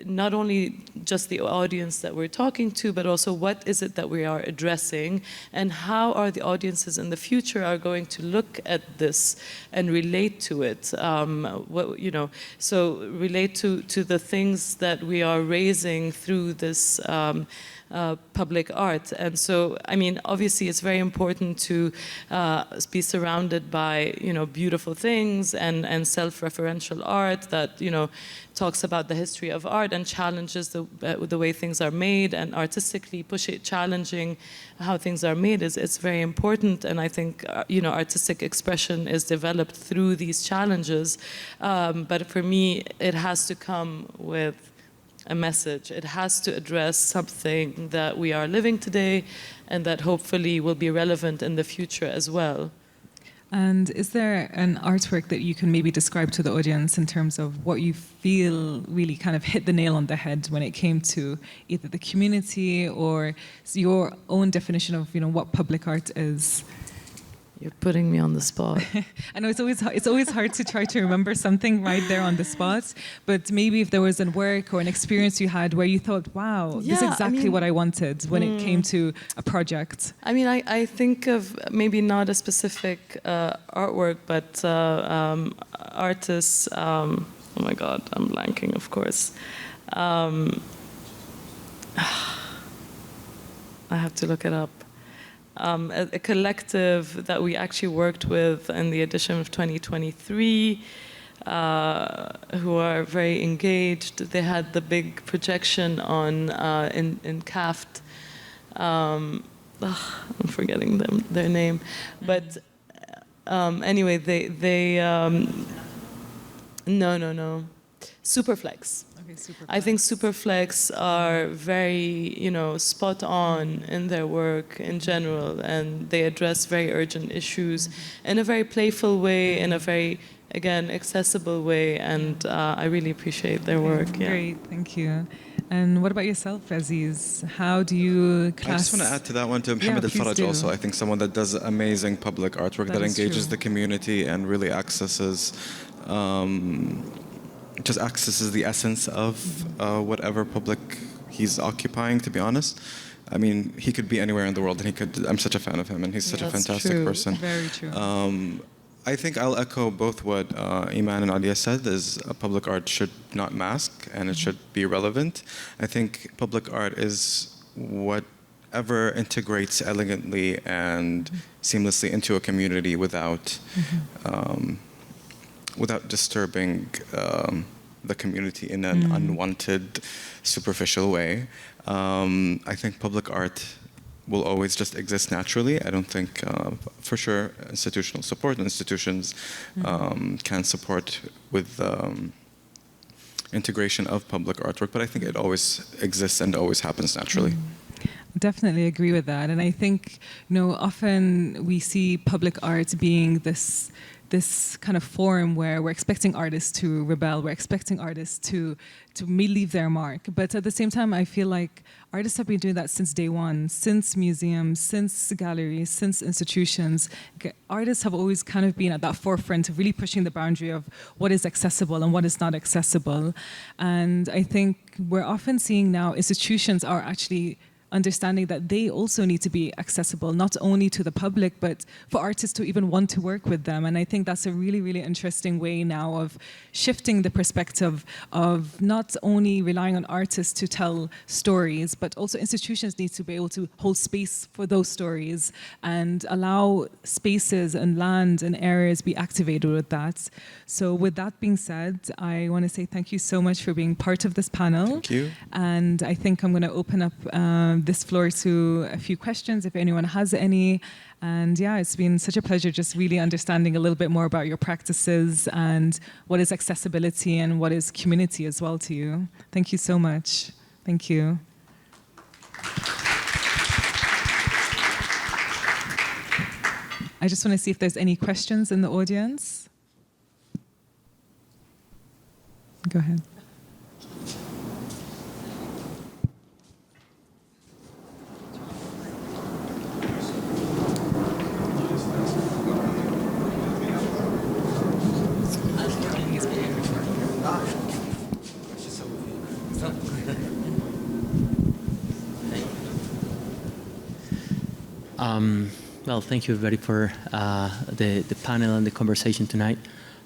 not only just the audience that we're talking to, but also what is it that we are addressing, and how are the audiences in the future are going to look at this and relate to it. So relate to the things that we are raising through this public art. And so, obviously it's very important to be surrounded by, beautiful things and self-referential art that, talks about the history of art and challenges the way things are made, and artistically challenging how things are made it's very important. And I think, artistic expression is developed through these challenges. But for me, it has to come with a message. It has to address something that we are living today and that hopefully will be relevant in the future as well. And is there an artwork that you can maybe describe to the audience in terms of what you feel really kind of hit the nail on the head when it came to either the community or your own definition of, what public art is? You're putting me on the spot. I know it's always hard to try to remember something right there on the spot, but maybe if there was a work or an experience you had where you thought, wow, this is exactly what I wanted when it came to a project. I think of maybe not a specific artwork, but artists, oh my God, I'm blanking, of course. I have to look it up. A collective that we actually worked with in the edition of 2023, who are very engaged. They had the big projection on in CAFT. I'm forgetting their name, but anyway, they no. Superflex. I think Superflex are very, spot on in their work in general, and they address very urgent issues in a very playful way, in a very, again, accessible way, and I really appreciate their work. Yeah. Great, thank you. And what about yourself, Aziz? How do you class... I just want to add to that one to Mohammed Al-Faraj also. I think someone that does amazing public artwork that engages the community and really accesses the essence of whatever public he's occupying, to be honest. He could be anywhere in the world, and I'm such a fan of him, and he's such a fantastic person. Very true. I think I'll echo both what Iman and Alia said, is public art should not mask, and it should be relevant. I think public art is whatever integrates elegantly and seamlessly into a community without disturbing the community in an unwanted, superficial way. I think public art will always just exist naturally. I don't think, for sure, institutional support and institutions can support with integration of public artwork, but I think it always exists and always happens naturally. Definitely agree with that. And I think, often we see public art being this kind of forum where we're expecting artists to rebel, we're expecting artists to leave their mark. But at the same time, I feel like artists have been doing that since day one, since museums, since galleries, since institutions. Artists have always kind of been at that forefront of really pushing the boundary of what is accessible and what is not accessible. And I think we're often seeing now institutions are actually understanding that they also need to be accessible, not only to the public, but for artists to even want to work with them. And I think that's a really, really interesting way now of shifting the perspective of not only relying on artists to tell stories, but also institutions need to be able to hold space for those stories and allow spaces and land and areas be activated with that. So with that being said, I want to say thank you so much for being part of this panel. Thank you. And I think I'm going to open up this floor to a few questions if anyone has any. And yeah, it's been such a pleasure just really understanding a little bit more about your practices and what is accessibility and what is community as well to you. Thank you so much. Thank you. I just want to see if there's any questions in the audience. Go ahead. Well, thank you everybody for the panel and the conversation tonight.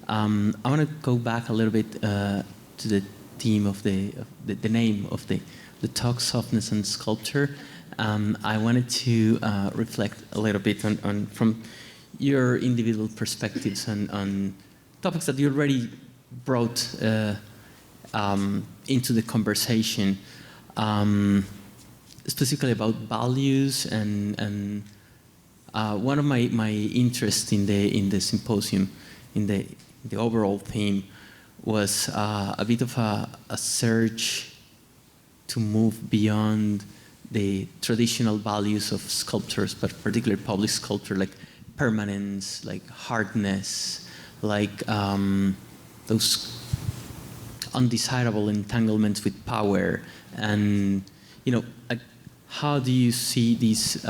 I want to go back a little bit to the theme of the name of the talk, Softness and Sculpture. I wanted to reflect a little bit on from your individual perspectives on topics that you already brought into the conversation, specifically about values and one of my interests in the symposium, in the overall theme, was a bit of a search to move beyond the traditional values of sculptures, but particularly public sculpture, like permanence, like hardness, like those undesirable entanglements with power. And how do you see these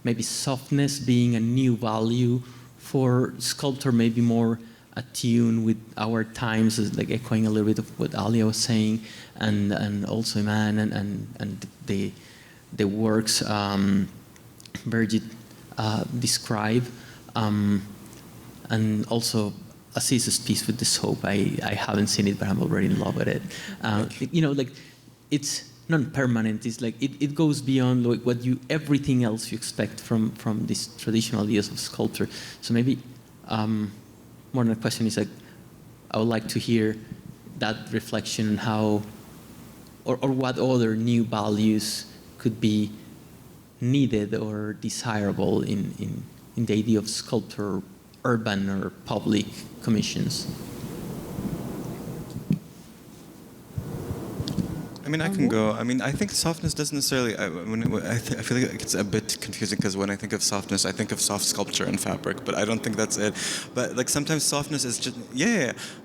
maybe softness being a new value for sculpture, maybe more attuned with our times, like echoing a little bit of what Alia was saying, and also Iman and the works Birgit described, and also Aziz's piece with the soap. I haven't seen it, but I'm already in love with it. Like it's non-permanent. It's like it goes beyond like what everything else you expect from these traditional ideas of sculpture. So maybe more than a question is like I would like to hear that reflection on how or what other new values could be needed or desirable in the idea of sculpture, urban or public commissions. I mean, I can go. I mean, I think softness doesn't necessarily. I feel like it's a bit confusing because when I think of softness, I think of soft sculpture and fabric, but I don't think that's it. But like sometimes softness is just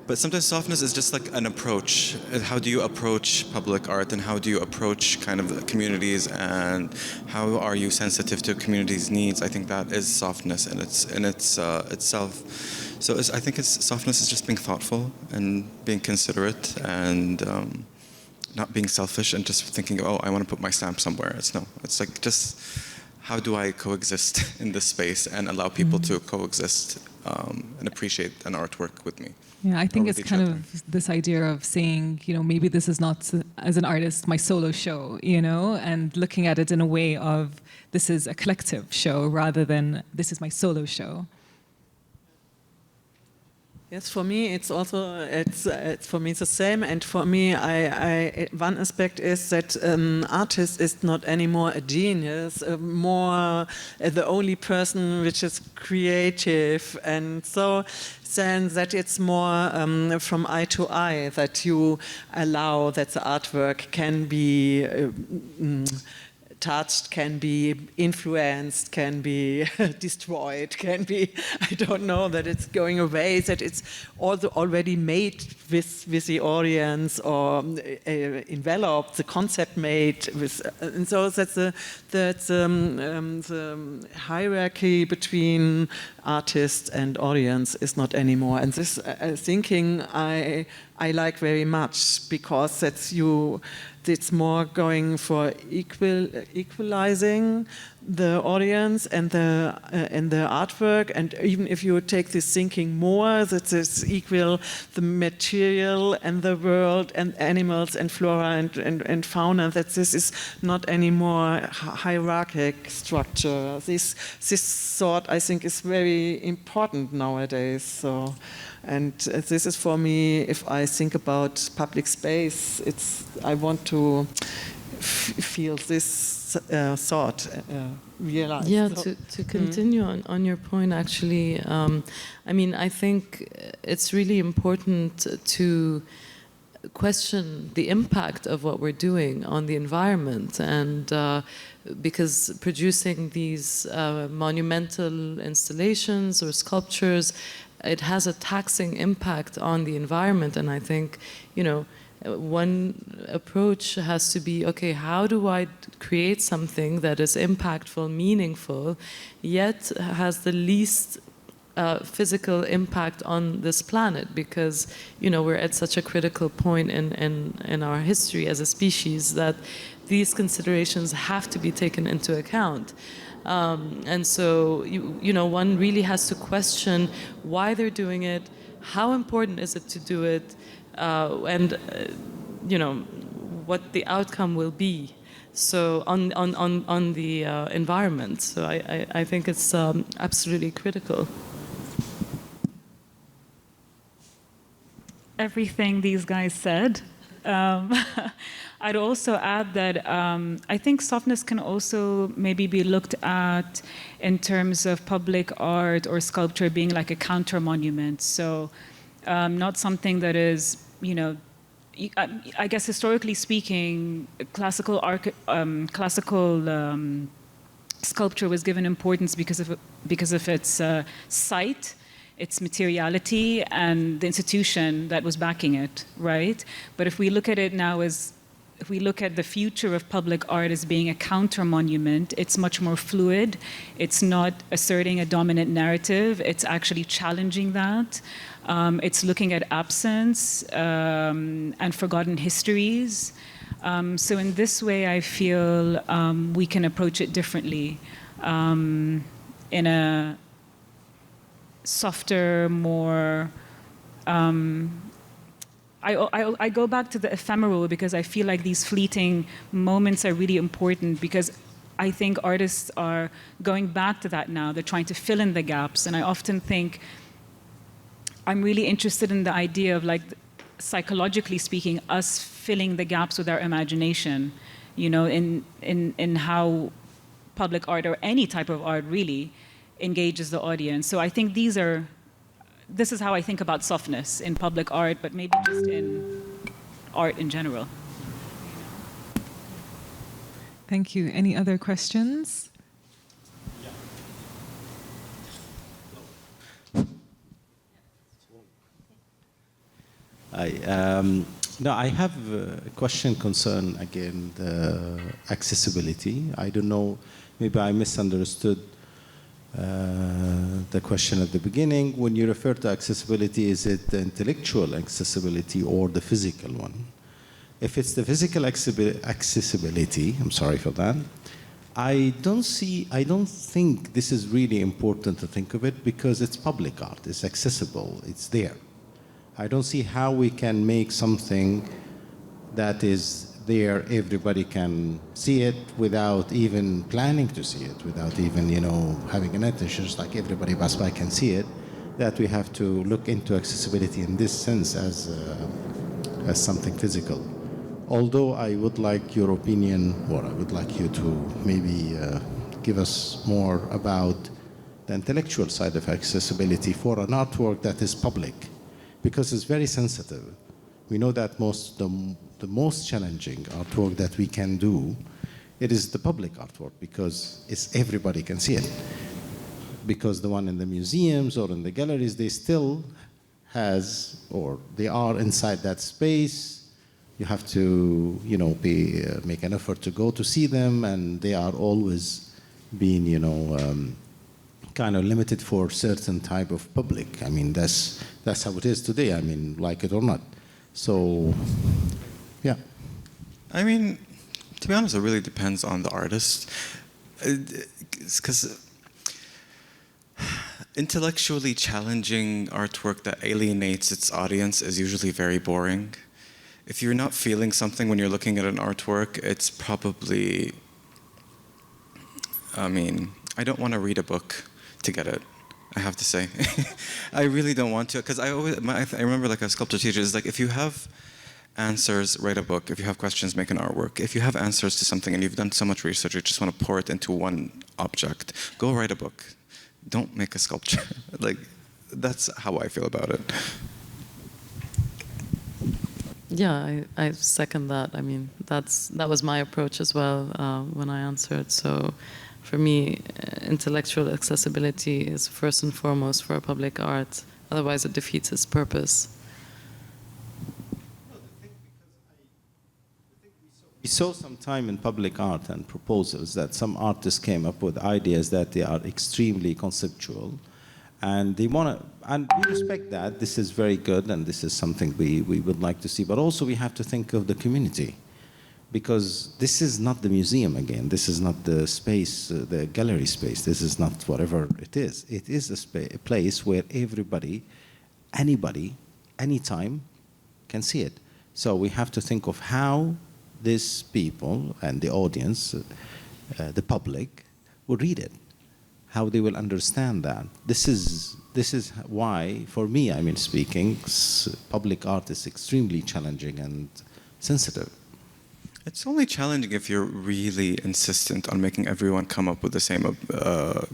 But sometimes softness is just like an approach. How do you approach public art, and how do you approach kind of the communities, and how are you sensitive to communities' needs? I think that is softness in itself. So I think softness is just being thoughtful and being considerate and. Not being selfish and just thinking, oh, I want to put my stamp somewhere. It's like just how do I coexist in this space and allow people to coexist and appreciate an artwork with me. Yeah, I think it's kind of this idea of saying, maybe this is not, as an artist, my solo show, and looking at it in a way of this is a collective show rather than this is my solo show. Yes, for me it's also it's for me it's the same, and for me one aspect is that artist is not anymore a genius, more the only person which is creative, and so then that it's more from eye to eye, that you allow that the artwork can be touched, can be influenced, can be destroyed, can be, I don't know, that it's going away, that it's also already made with the audience, or enveloped, the concept made with, and so that's the hierarchy between artist and audience is not anymore. And this thinking I like very much, because that's it's more going for equalizing the audience and the artwork, and even if you take this thinking more, that is equal the material and the world and animals and flora and fauna, that this is not anymore hierarchic structure. This thought, I think, is very important nowadays. So. And this is for me, if I think about public space, I want to feel this thought realized. Yeah, to continue on your point, actually, I mean, I think it's really important to question the impact of what we're doing on the environment, and because producing these monumental installations or sculptures, it has a taxing impact on the environment. And I think, one approach has to be, okay, how do I create something that is impactful, meaningful, yet has the least physical impact on this planet? Because, we're at such a critical point in our history as a species that these considerations have to be taken into account. And so, one really has to question why they're doing it, how important is it to do it, and what the outcome will be. So on the environment. So I think it's absolutely critical. Everything these guys said. I'd also add that I think softness can also maybe be looked at in terms of public art or sculpture being like a counter monument. So not something that is, I guess historically speaking, classical sculpture was given importance because of its site, its materiality, and the institution that was backing it, right? But if we look at it now if we look at the future of public art as being a counter monument, it's much more fluid. It's not asserting a dominant narrative. It's actually challenging that. It's looking at absence and forgotten histories. So in this way, I feel we can approach it differently in a softer, more... I go back to the ephemeral, because I feel like these fleeting moments are really important, because I think artists are going back to that now. They're trying to fill in the gaps. And I often think I'm really interested in the idea of, like, psychologically speaking, us filling the gaps with our imagination, in how public art, or any type of art really, engages the audience. So I think this is how I think about softness in public art, but maybe just in art in general. Thank you. Any other questions? I have a question concern, again, the accessibility. I don't know, maybe I misunderstood the question at the beginning. When you refer to accessibility, is it the intellectual accessibility or the physical one? If it's the physical accessibility, I'm sorry for that, I don't think this is really important to think of it, because it's public art, it's accessible, it's there. I don't see how we can make something that is there, everybody can see it without even planning to see it, without even, having an intention, just like everybody pass by can see it. that we have to look into accessibility in this sense as something physical. Although I would like your opinion, or I would like you to maybe give us more about the intellectual side of accessibility for an artwork that is public, because it's very sensitive. We know that the most challenging artwork that we can do, it is the public artwork, because everybody can see it. Because the one in the museums or in the galleries, they still they are inside that space. You have to, make an effort to go to see them, and they are always being, kind of limited for certain type of public. I mean, that's how it is today. I mean, like it or not. So, yeah. I mean, to be honest, it really depends on the artist. Because intellectually challenging artwork that alienates its audience is usually very boring. If you're not feeling something when you're looking at an artwork, it's probably, I don't want to read a book to get it, I have to say. I really don't want to, because I remember like a sculpture teacher is like, if you have answers, write a book. If you have questions, make an artwork. If you have answers to something and you've done so much research, you just want to pour it into one object, go write a book. Don't make a sculpture. Like, that's how I feel about it. Yeah, I second that. I mean, that was my approach as well when I answered. So for me, intellectual accessibility is first and foremost for public art. Otherwise, it defeats its purpose. We saw some time in public art and proposals that some artists came up with ideas that they are extremely conceptual, and they want to, and we respect that. This is very good, and this is something we would like to see. But also we have to think of the community, because this is not the museum again. This is not the space, the gallery space. This is not whatever it is. It is a place where everybody, anybody, anytime can see it. So we have to think of how these people and the audience, the public, will read it, how they will understand that. This is why, for me, I mean, speaking, public art is extremely challenging and sensitive. It's only challenging if you're really insistent on making everyone come up with the same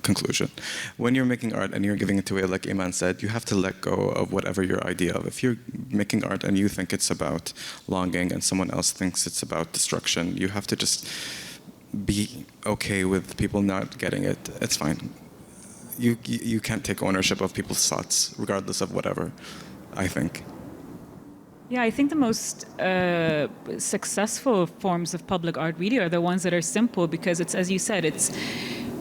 conclusion. When you're making art and you're giving it away, like Iman said, you have to let go of whatever your idea of. If you're making art and you think it's about longing and someone else thinks it's about destruction, you have to just be okay with people not getting it. It's fine. You can't take ownership of people's thoughts, regardless of whatever, I think. Yeah, I think the most successful forms of public art really are the ones that are simple, because it's, as you said, it's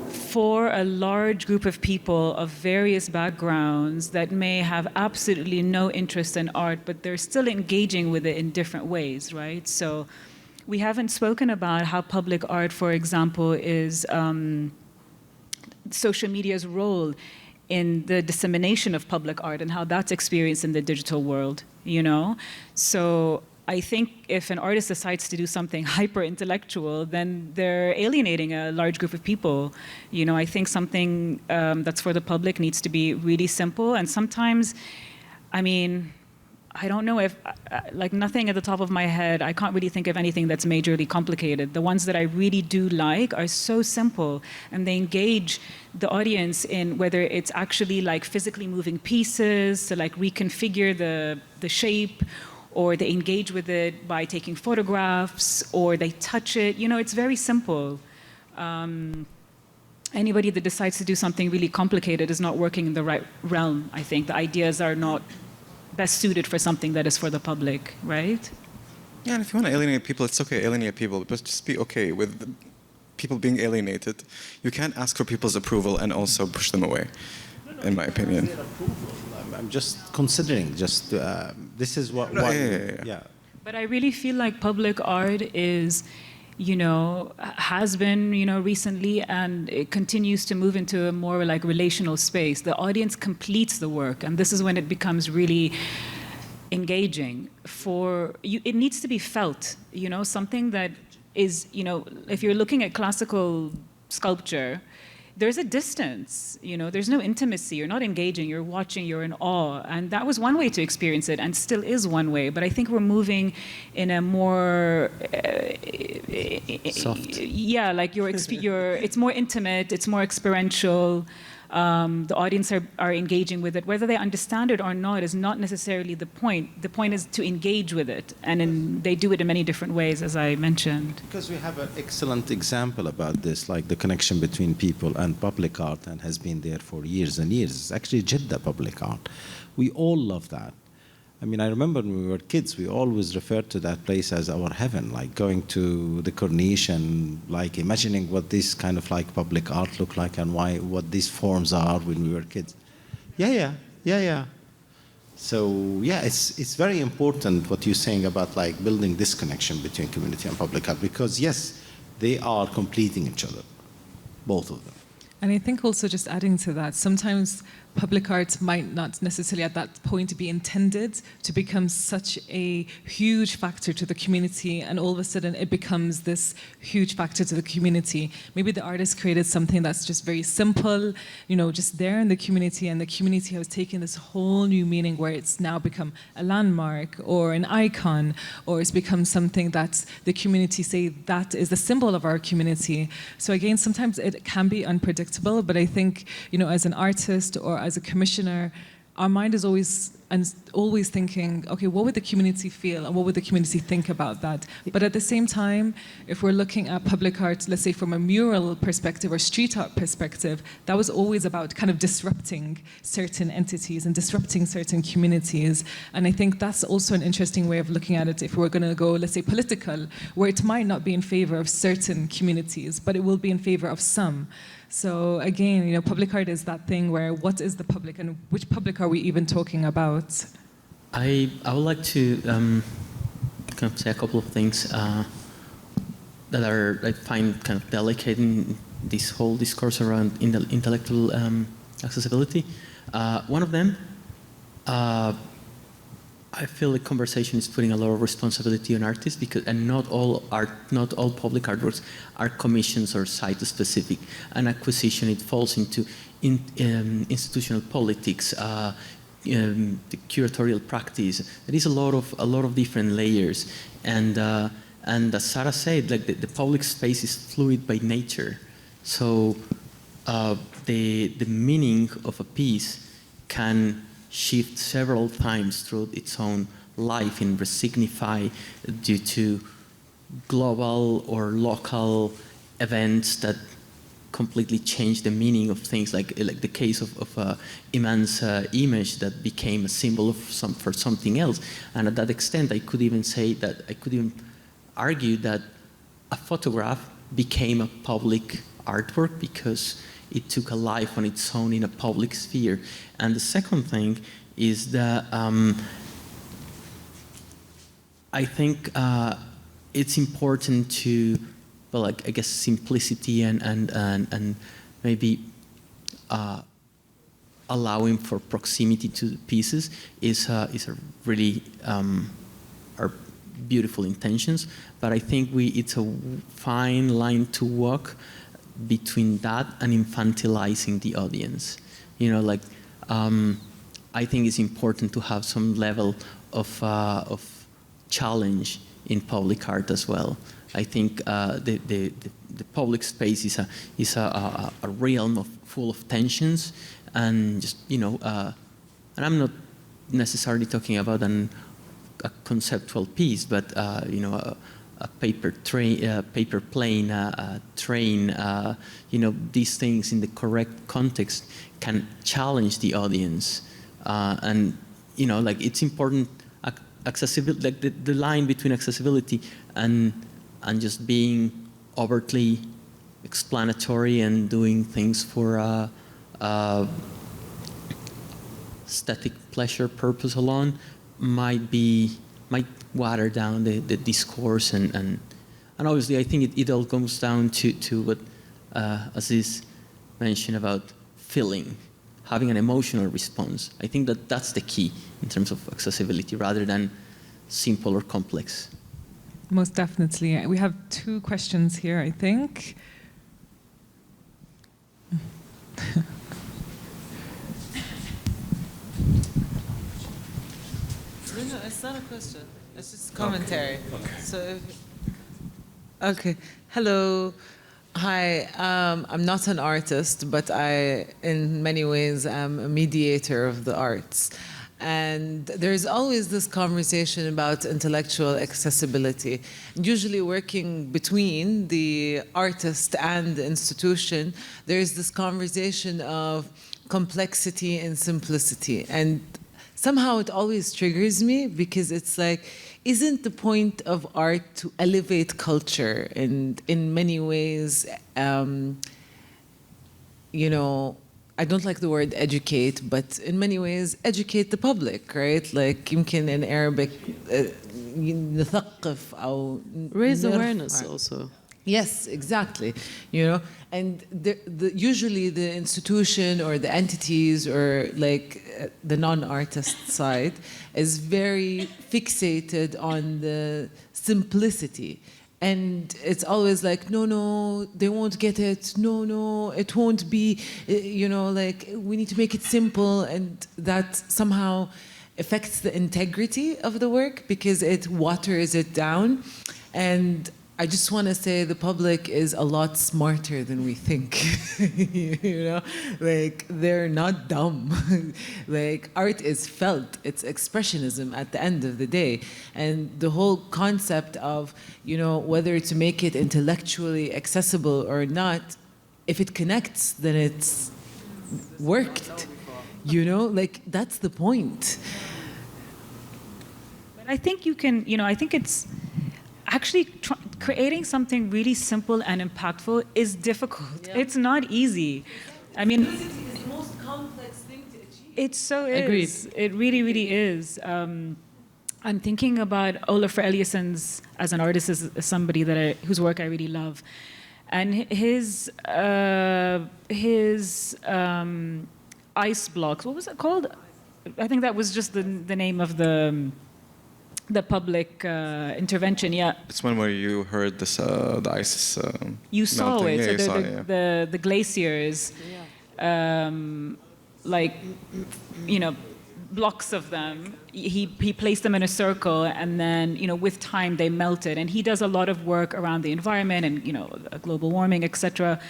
for a large group of people of various backgrounds that may have absolutely no interest in art, but they're still engaging with it in different ways, right? So we haven't spoken about how public art, for example, is social media's role in the dissemination of public art and how that's experienced in the digital world, you know? So I think if an artist decides to do something hyper-intellectual, then they're alienating a large group of people. You know, I think something that's for the public needs to be really simple. And sometimes, I mean, I don't know if, like nothing at the top of my head, I can't really think of anything that's majorly complicated. The ones that I really do like are so simple, and they engage the audience in whether it's actually like physically moving pieces to like reconfigure the shape, or they engage with it by taking photographs, or they touch it. You know, it's very simple. Anybody that decides to do something really complicated is not working in the right realm, I think. The ideas are not best suited for something that is for the public, right? Yeah, and if you want to alienate people, it's okay, alienate people, but just be okay with people being alienated. You can't ask for people's approval and also push them away, in my opinion. I'm just considering, this is what... Yeah. But I really feel like public art is, you know, has been, you know, recently, and it continues to move into a more like relational space. The audience completes the work, and this is when it becomes really engaging. It needs to be felt, you know, something that is, you know, if you're looking at classical sculpture, there's a distance, you know, there's no intimacy, you're not engaging, you're watching, you're in awe. And that was one way to experience it, and still is one way. But I think we're moving in a more... Soft. Yeah, like it's more intimate, it's more experiential. The audience are engaging with it. Whether they understand it or not is not necessarily the point. The point is to engage with it. And they do it in many different ways, as I mentioned. Because we have an excellent example about this, like the connection between people and public art, and has been there for years and years. It's actually Jeddah public art. We all love that. I mean, I remember when we were kids, we always referred to that place as our heaven, like going to the Corniche and like imagining what this kind of like public art look like and what these forms are when we were kids. Yeah. So yeah, it's very important what you're saying about like building this connection between community and public art, because yes, they are completing each other, both of them. And I think also just adding to that, sometimes public art might not necessarily at that point be intended to become such a huge factor to the community, and all of a sudden it becomes this huge factor to the community. Maybe the artist created something that's just very simple, you know, just there in the community, and the community has taken this whole new meaning where it's now become a landmark or an icon, or it's become something that the community say that is the symbol of our community. So again, sometimes it can be unpredictable, but I think, you know, as an artist or as a commissioner, our mind is always thinking, okay, what would the community feel and what would the community think about that? But at the same time, if we're looking at public art, let's say from a mural perspective or street art perspective, that was always about kind of disrupting certain entities and disrupting certain communities. And I think that's also an interesting way of looking at it if we're going to go, let's say, political, where it might not be in favor of certain communities, but it will be in favor of some. So again, you know, public art is that thing where what is the public and which public are we even talking about? I would like to kind of say a couple of things that I find kind of delicate in this whole discourse around intellectual accessibility. One of them, I feel the conversation is putting a lot of responsibility on artists, and not all public artworks are commissions or site-specific. An acquisition, it falls into institutional politics, the curatorial practice. There is a lot of different layers, and as Sarah said, like the public space is fluid by nature. So the meaning of a piece can shift several times through its own life and resignify due to global or local events that completely change the meaning of things, like the case of Iman's image that became a symbol for something else. And at that extent, I could even argue that a photograph became a public artwork because it took a life on its own in a public sphere. And the second thing is that I think it's important to, well, I guess simplicity and maybe allowing for proximity to the pieces is a really are beautiful intentions. But I think it's a fine line to walk between that and infantilizing the audience. You know, like I think it's important to have some level of challenge in public art as well. I think the public space is a realm full of tensions, and just, you know, and I'm not necessarily talking about a conceptual piece, but you know, a paper plane, a train, you know, these things in the correct context can challenge the audience, and you know, like it's important. Accessibility, like the line between accessibility and just being overtly explanatory and doing things for aesthetic pleasure purpose alone might water down the discourse, and obviously I think it all comes down to what Aziz mentioned about feeling, having an emotional response. I think that's the key in terms of accessibility rather than simple or complex. Most definitely. We have two questions here, I think. a question. It's just commentary. Okay. Hello. Hi. I'm not an artist, but I, in many ways, am a mediator of the arts. And there's always this conversation about intellectual accessibility. Usually working between the artist and the institution, there's this conversation of complexity and simplicity. And somehow it always triggers me because it's like, isn't the point of art to elevate culture and in many ways, you know, I don't like the word educate, but in many ways, educate the public, right? Like يمكن in Arabic, نثقف أو raise awareness also. Yes, exactly. You know, and usually the institution or the entities or like the non-artist side is very fixated on the simplicity. And it's always like, no, they won't get it. No, it won't be, you know, like we need to make it simple. And that somehow affects the integrity of the work because it waters it down. And I just want to say the public is a lot smarter than we think. You know, like they're not dumb. Like art is felt, it's expressionism at the end of the day. And the whole concept of, you know, whether to make it intellectually accessible or not, if it connects, then it's worked. You know, like that's the point. But I think you can, you know, I think it's actually creating something really simple and impactful is difficult. Yeah. It's not easy. I mean, it's the most complex thing to achieve. It so is. Agreed. It really, really is. I'm thinking about Olafur Eliasson's as an artist as somebody that whose work I really love, and his ice blocks. What was it called? I think that was just the name of the public intervention, yeah. It's one where you heard this, the ice you saw melting. it, Yeah, so you saw it, the glaciers, like, you know, blocks of them. He placed them in a circle, and then, you know, with time they melted. And he does a lot of work around the environment and, you know, global warming, etc.,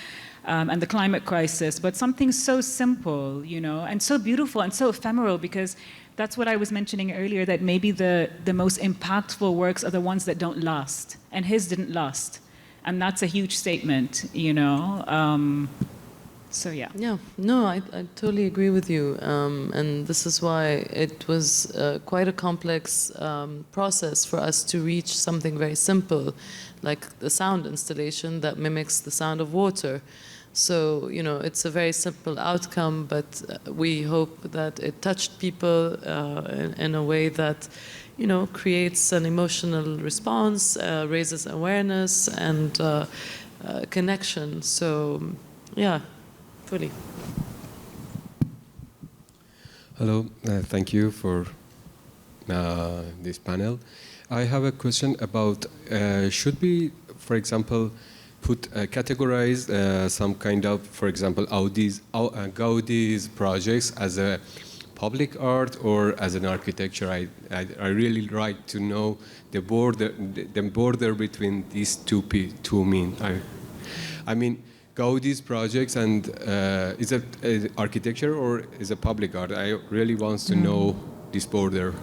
and the climate crisis. But something so simple, you know, and so beautiful and so ephemeral, because that's what I was mentioning earlier, that maybe the most impactful works are the ones that don't last. And his didn't last. And that's a huge statement, you know. So, yeah. Yeah, no, I totally agree with you. And this is why it was quite a complex process for us to reach something very simple, like the sound installation that mimics the sound of water. So, you know, it's a very simple outcome, but we hope that it touched people in a way that, you know, creates an emotional response, raises awareness and connection. So, yeah, fully. Hello, thank you for this panel. I have a question about, should we, for example, categorize some kind of, for example, Gaudi's projects as a public art or as an architecture? I really like to know the border between these two mean. I mean, Gaudi's projects and is it architecture or is it public art? I really want to know this border,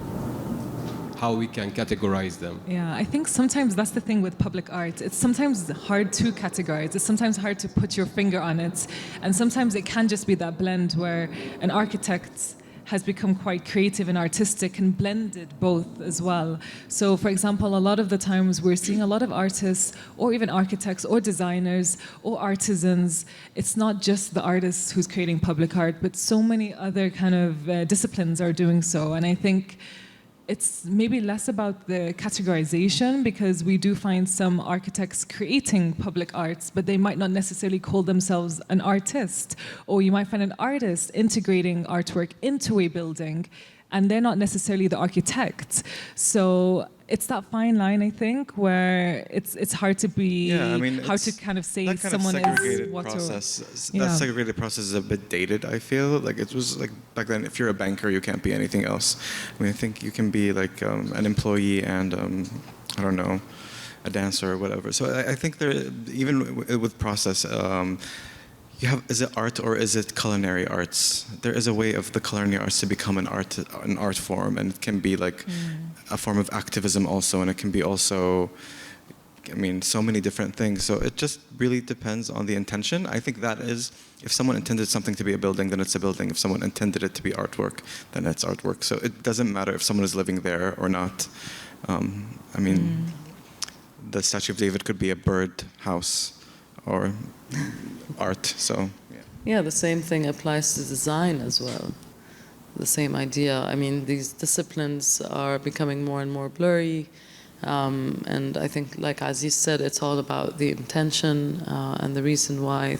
how we can categorize them. Yeah, I think sometimes that's the thing with public art. It's sometimes hard to categorize. It's sometimes hard to put your finger on it. And sometimes it can just be that blend where an architect has become quite creative and artistic and blended both as well. So, for example, a lot of the times we're seeing a lot of artists or even architects or designers or artisans. It's not just the artist who's creating public art, but so many other kind of disciplines are doing so. And I think it's maybe less about the categorization, because we do find some architects creating public arts, but they might not necessarily call themselves an artist. Or you might find an artist integrating artwork into a building, and they're not necessarily the architect. So it's that fine line, I think, where it's hard to be, how to kind of say that kind someone of segregated is what process. or, That segregated process is a bit dated, I feel. Like it was like back then, if you're a banker, you can't be anything else. I mean, I think you can be like an employee and, I don't know, a dancer or whatever. So I think there, even with process, you have, is it art or is it culinary arts? There is a way of the culinary arts to become an art form, and it can be like a form of activism also, and it can be also, I mean, so many different things. So it just really depends on the intention. I think that is, if someone intended something to be a building, then it's a building. If someone intended it to be artwork, then it's artwork. So it doesn't matter if someone is living there or not. I mean, the Statue of David could be a bird house or art, so. Yeah, the same thing applies to design as well. The same idea. I mean, these disciplines are becoming more and more blurry. And I think, like Aziz said, it's all about the intention and the reason why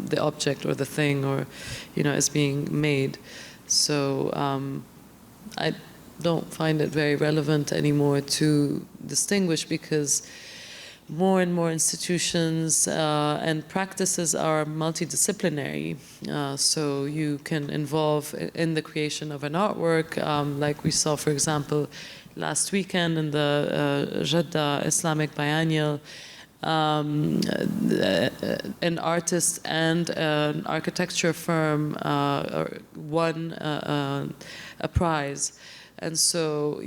the object or the thing or, is being made. So I don't find it very relevant anymore to distinguish, because more and more institutions and practices are multidisciplinary. So you can involve in the creation of an artwork, like we saw, for example, last weekend in the Jeddah Islamic Biennial, an artist and an architecture firm won a prize. And so,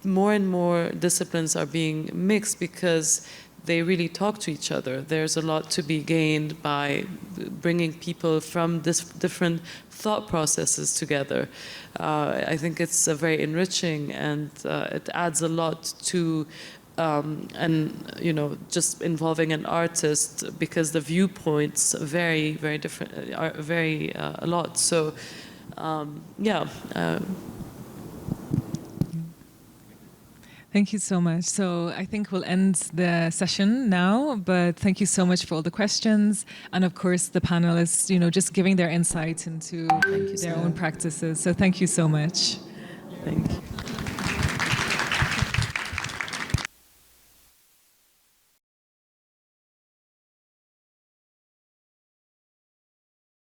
more and more disciplines are being mixed because they really talk to each other. There's a lot to be gained by bringing people from different thought processes together. I think it's very enriching, and it adds a lot to, just involving an artist, because the viewpoints vary very different, are very a lot. So, Thank you so much. So I think we'll end the session now, but thank you so much for all the questions. And of course, the panelists, just giving their insight into their own practices. So thank you so much. Thank you.